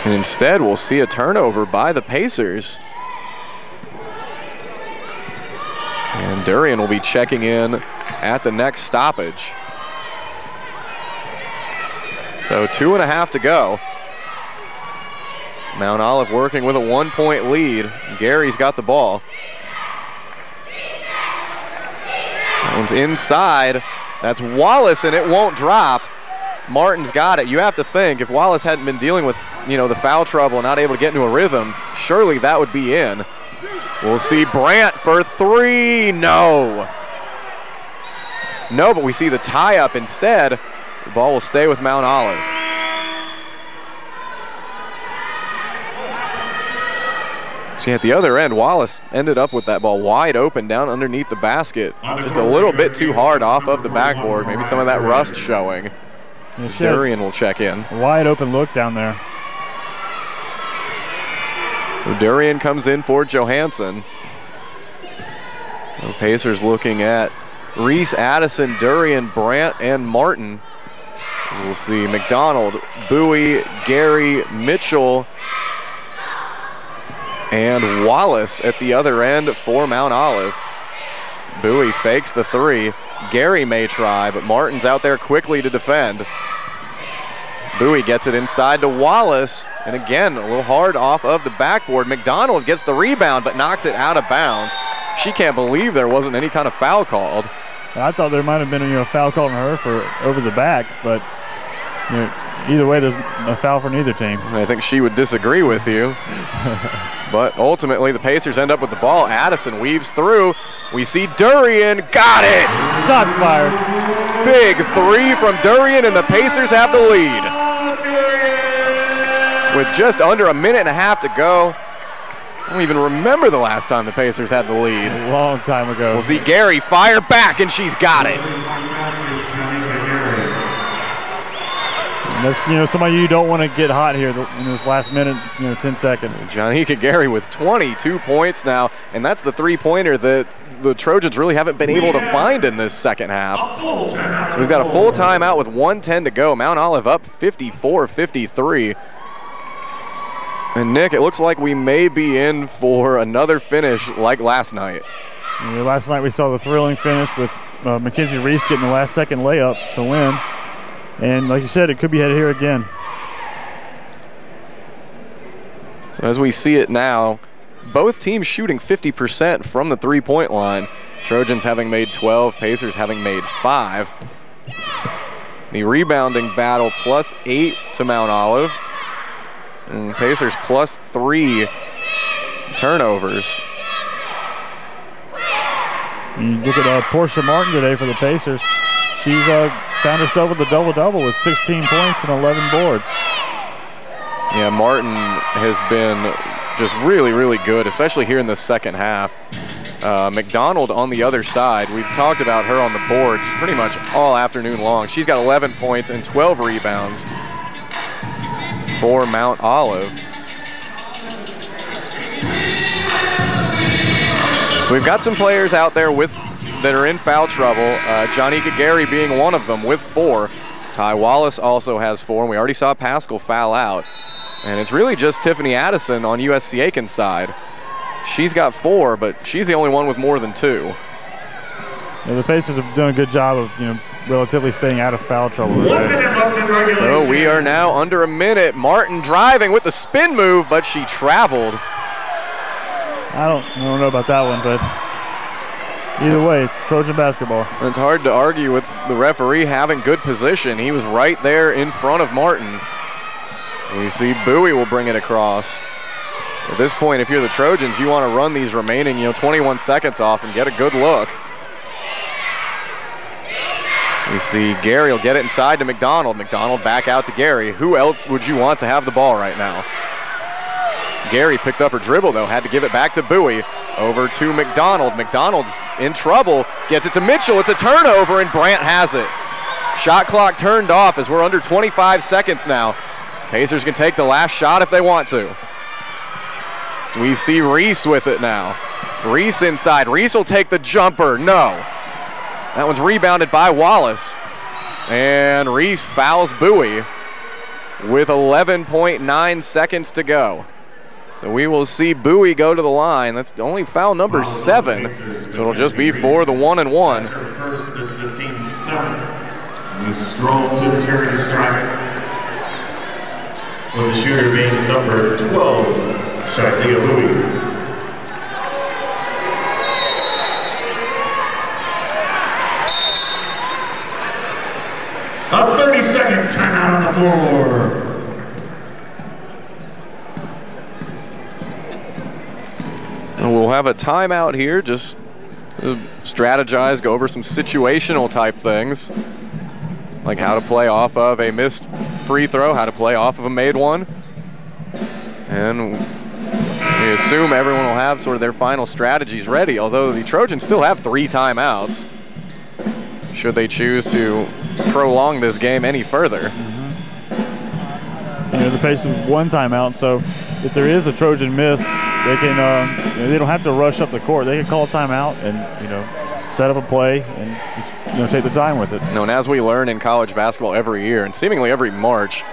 And instead, we'll see a turnover by the Pacers. And Durian will be checking in at the next stoppage. So 2.5 to go. Mount Olive working with a 1-point lead. Gary's got the ball. That one's inside. That's Wallace, and it won't drop. Martin's got it. You have to think, if Wallace hadn't been dealing with, the foul trouble and not able to get into a rhythm, surely that would be in. We'll see Brandt for three. No, but we see the tie-up instead. The ball will stay with Mount Olive. See, at the other end, Wallace ended up with that ball wide open down underneath the basket. Just a little bit too hard off of the backboard. Maybe some of that rust showing. Durian will check in. Wide open look down there. So Durian comes in for Johansson. So Pacers looking at Reese, Addison, Durian, Brandt, and Martin. As we'll see McDonald, Bowie, Gary, Mitchell, and Wallace at the other end for Mount Olive. Bowie fakes the three. Gary may try, but Martin's out there quickly to defend. Bowie gets it inside to Wallace, and again, a little hard off of the backboard. McDonald gets the rebound, but knocks it out of bounds. She can't believe there wasn't any kind of foul called. I thought there might have been a foul called on her for over the back, but either way, there's a foul for neither team. I think she would disagree with you. But ultimately, the Pacers end up with the ball. Addison weaves through. We see Durian. Got it! Shots fired. Big three from Durian, and the Pacers have the lead. With just under a minute and a half to go. I don't even remember the last time the Pacers had the lead. A long time ago. We'll see Gary fire back, and she's got it. And that's somebody you don't want to get hot here in this last minute, 10 seconds. Janika Gary with 22 points now, and that's the three-pointer that the Trojans really haven't been able to find in this second half. So we've got a full timeout with 1:10 to go. Mount Olive up 54-53. And Nick, it looks like we may be in for another finish like last night. Last night we saw the thrilling finish with Mackenzie Reese getting the last-second layup to win. And like you said, it could be headed here again. So as we see it now, both teams shooting 50% from the three-point line. Trojans having made 12, Pacers having made 5. The rebounding battle +8 to Mount Olive. And Pacers +3 turnovers. You look at Portia Martin today for the Pacers. She's found herself with a double-double with 16 points and 11 boards. Yeah, Martin has been just really, really good, especially here in the second half. McDonald on the other side, we've talked about her on the boards pretty much all afternoon long. She's got 11 points and 12 rebounds for Mount Olive. So we've got some players out there that are in foul trouble. Janika Gary being one of them with 4. Ty Wallace also has 4, and we already saw Pascal foul out. And it's really just Tiffany Addison on USC Aiken's side. She's got 4, but she's the only one with more than 2. Yeah, the Pacers have done a good job of relatively staying out of foul trouble. 1 minute left in regulation. So we are now under a minute. Martin driving with the spin move, but she traveled. I don't know about that one, but either way, it's Trojan basketball. It's hard to argue with the referee having good position. He was right there in front of Martin. We see Bowie will bring it across. At this point, if you're the Trojans, you want to run these remaining 21 seconds off and get a good look. We see Gary will get it inside to McDonald. McDonald back out to Gary. Who else would you want to have the ball right now? Gary picked up her dribble, though, had to give it back to Bowie. Over to McDonald. McDonald's in trouble, gets it to Mitchell. It's a turnover, and Brandt has it. Shot clock turned off as we're under 25 seconds now. Pacers can take the last shot if they want to. We see Reese with it now. Reese inside. Reese will take the jumper. No. That one's rebounded by Wallace. And Reese fouls Bowie with 11.9 seconds to go. So we will see Bowie go to the line. That's only foul number 7. So it'll just be for the 1-and-1. First, it's the team's 7th. We stroll to the charity stripe, with the shooter being number 12, Shaklia Bowie. A 30-second timeout on the floor. And we'll have a timeout here, just to strategize, go over some situational type things, like how to play off of a missed free throw, how to play off of a made one. And we assume everyone will have sort of their final strategies ready, although the Trojans still have 3 timeouts, should they choose to prolong this game any further. The Pacers have 1 timeout, so if there is a Trojan miss, they can they don't have to rush up the court. They can call a timeout and set up a play and just take the time with it. And as we learn in college basketball every year and seemingly every March,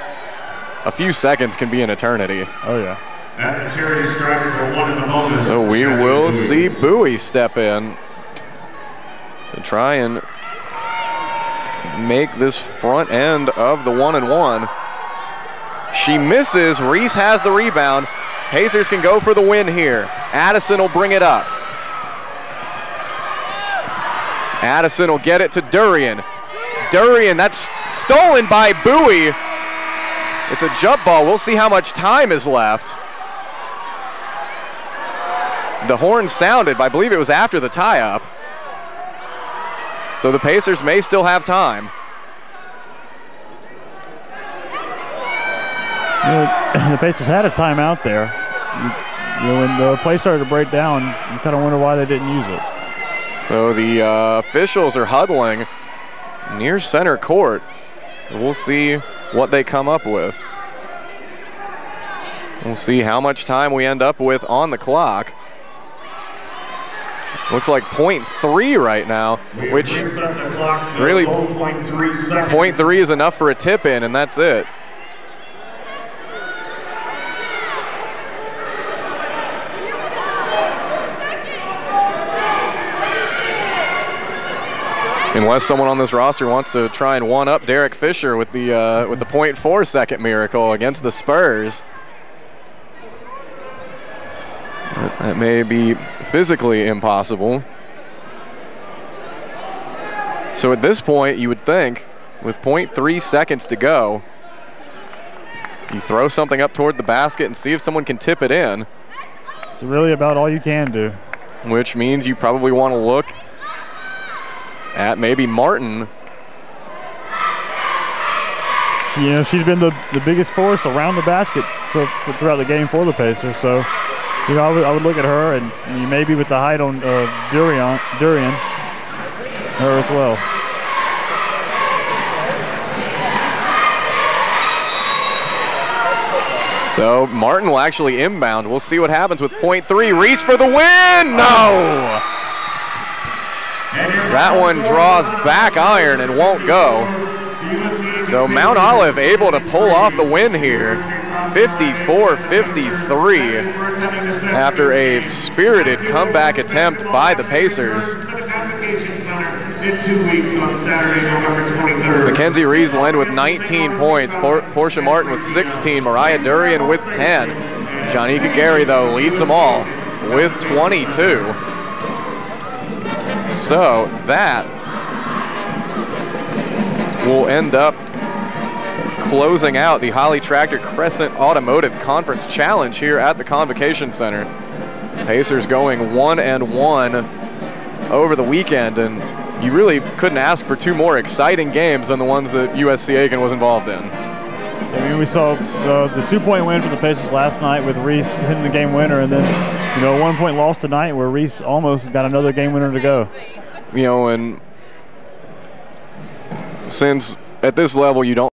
a few seconds can be an eternity. Oh yeah. At the charity stripe for 1 in the bonus. So we will see Bowie step in to try and make this front end of the 1-and-1. She misses. Reese has the rebound. Pacers can go for the win here. Addison will bring it up. Addison will get it to Durian. Durian, that's stolen by Bowie. It's a jump ball. We'll see how much time is left. The horn sounded, but I believe it was after the tie-up. So the Pacers may still have time. The Pacers had a timeout there. When the play started to break down, you kind of wonder why they didn't use it. So the officials are huddling near center court. We'll see what they come up with. We'll see how much time we end up with on the clock. Looks like 0.3 right now, which really 0.3 is enough for a tip in, and that's it. Unless someone on this roster wants to try and one-up Derek Fisher with the 0.4 second miracle against the Spurs. That may be physically impossible. So at this point, you would think, with 0.3 seconds to go, you throw something up toward the basket and see if someone can tip it in. It's really about all you can do. Which means you probably want to look at maybe Martin. She's been the biggest force around the basket throughout the game for the Pacers. So, I would look at her, and maybe with the height on Durian, her as well. So Martin will actually inbound. We'll see what happens with 0.3. Reese for the win! No! That one draws back iron and won't go. So Mount Olive able to pull off the win here, 54-53, after a spirited comeback attempt by the Pacers. in 2 weeks on Saturday, November 23rd. Mackenzie Rees led with 19 points. Portia Martin with 16. Mariah Durian with 10. Johnnika Gary, though, leads them all with 22. So that will end up closing out the Holly Tractor Crescent Automotive Conference Challenge here at the Convocation Center. Pacers going 1-1 over the weekend, and you really couldn't ask for two more exciting games than the ones that USC Aiken was involved in. I mean, we saw the 2-point win for the Pacers last night with Reese hitting the game winner, and then, you know, a 1-point loss tonight where Reese almost got another game winner to go. You know, and since at this level you don't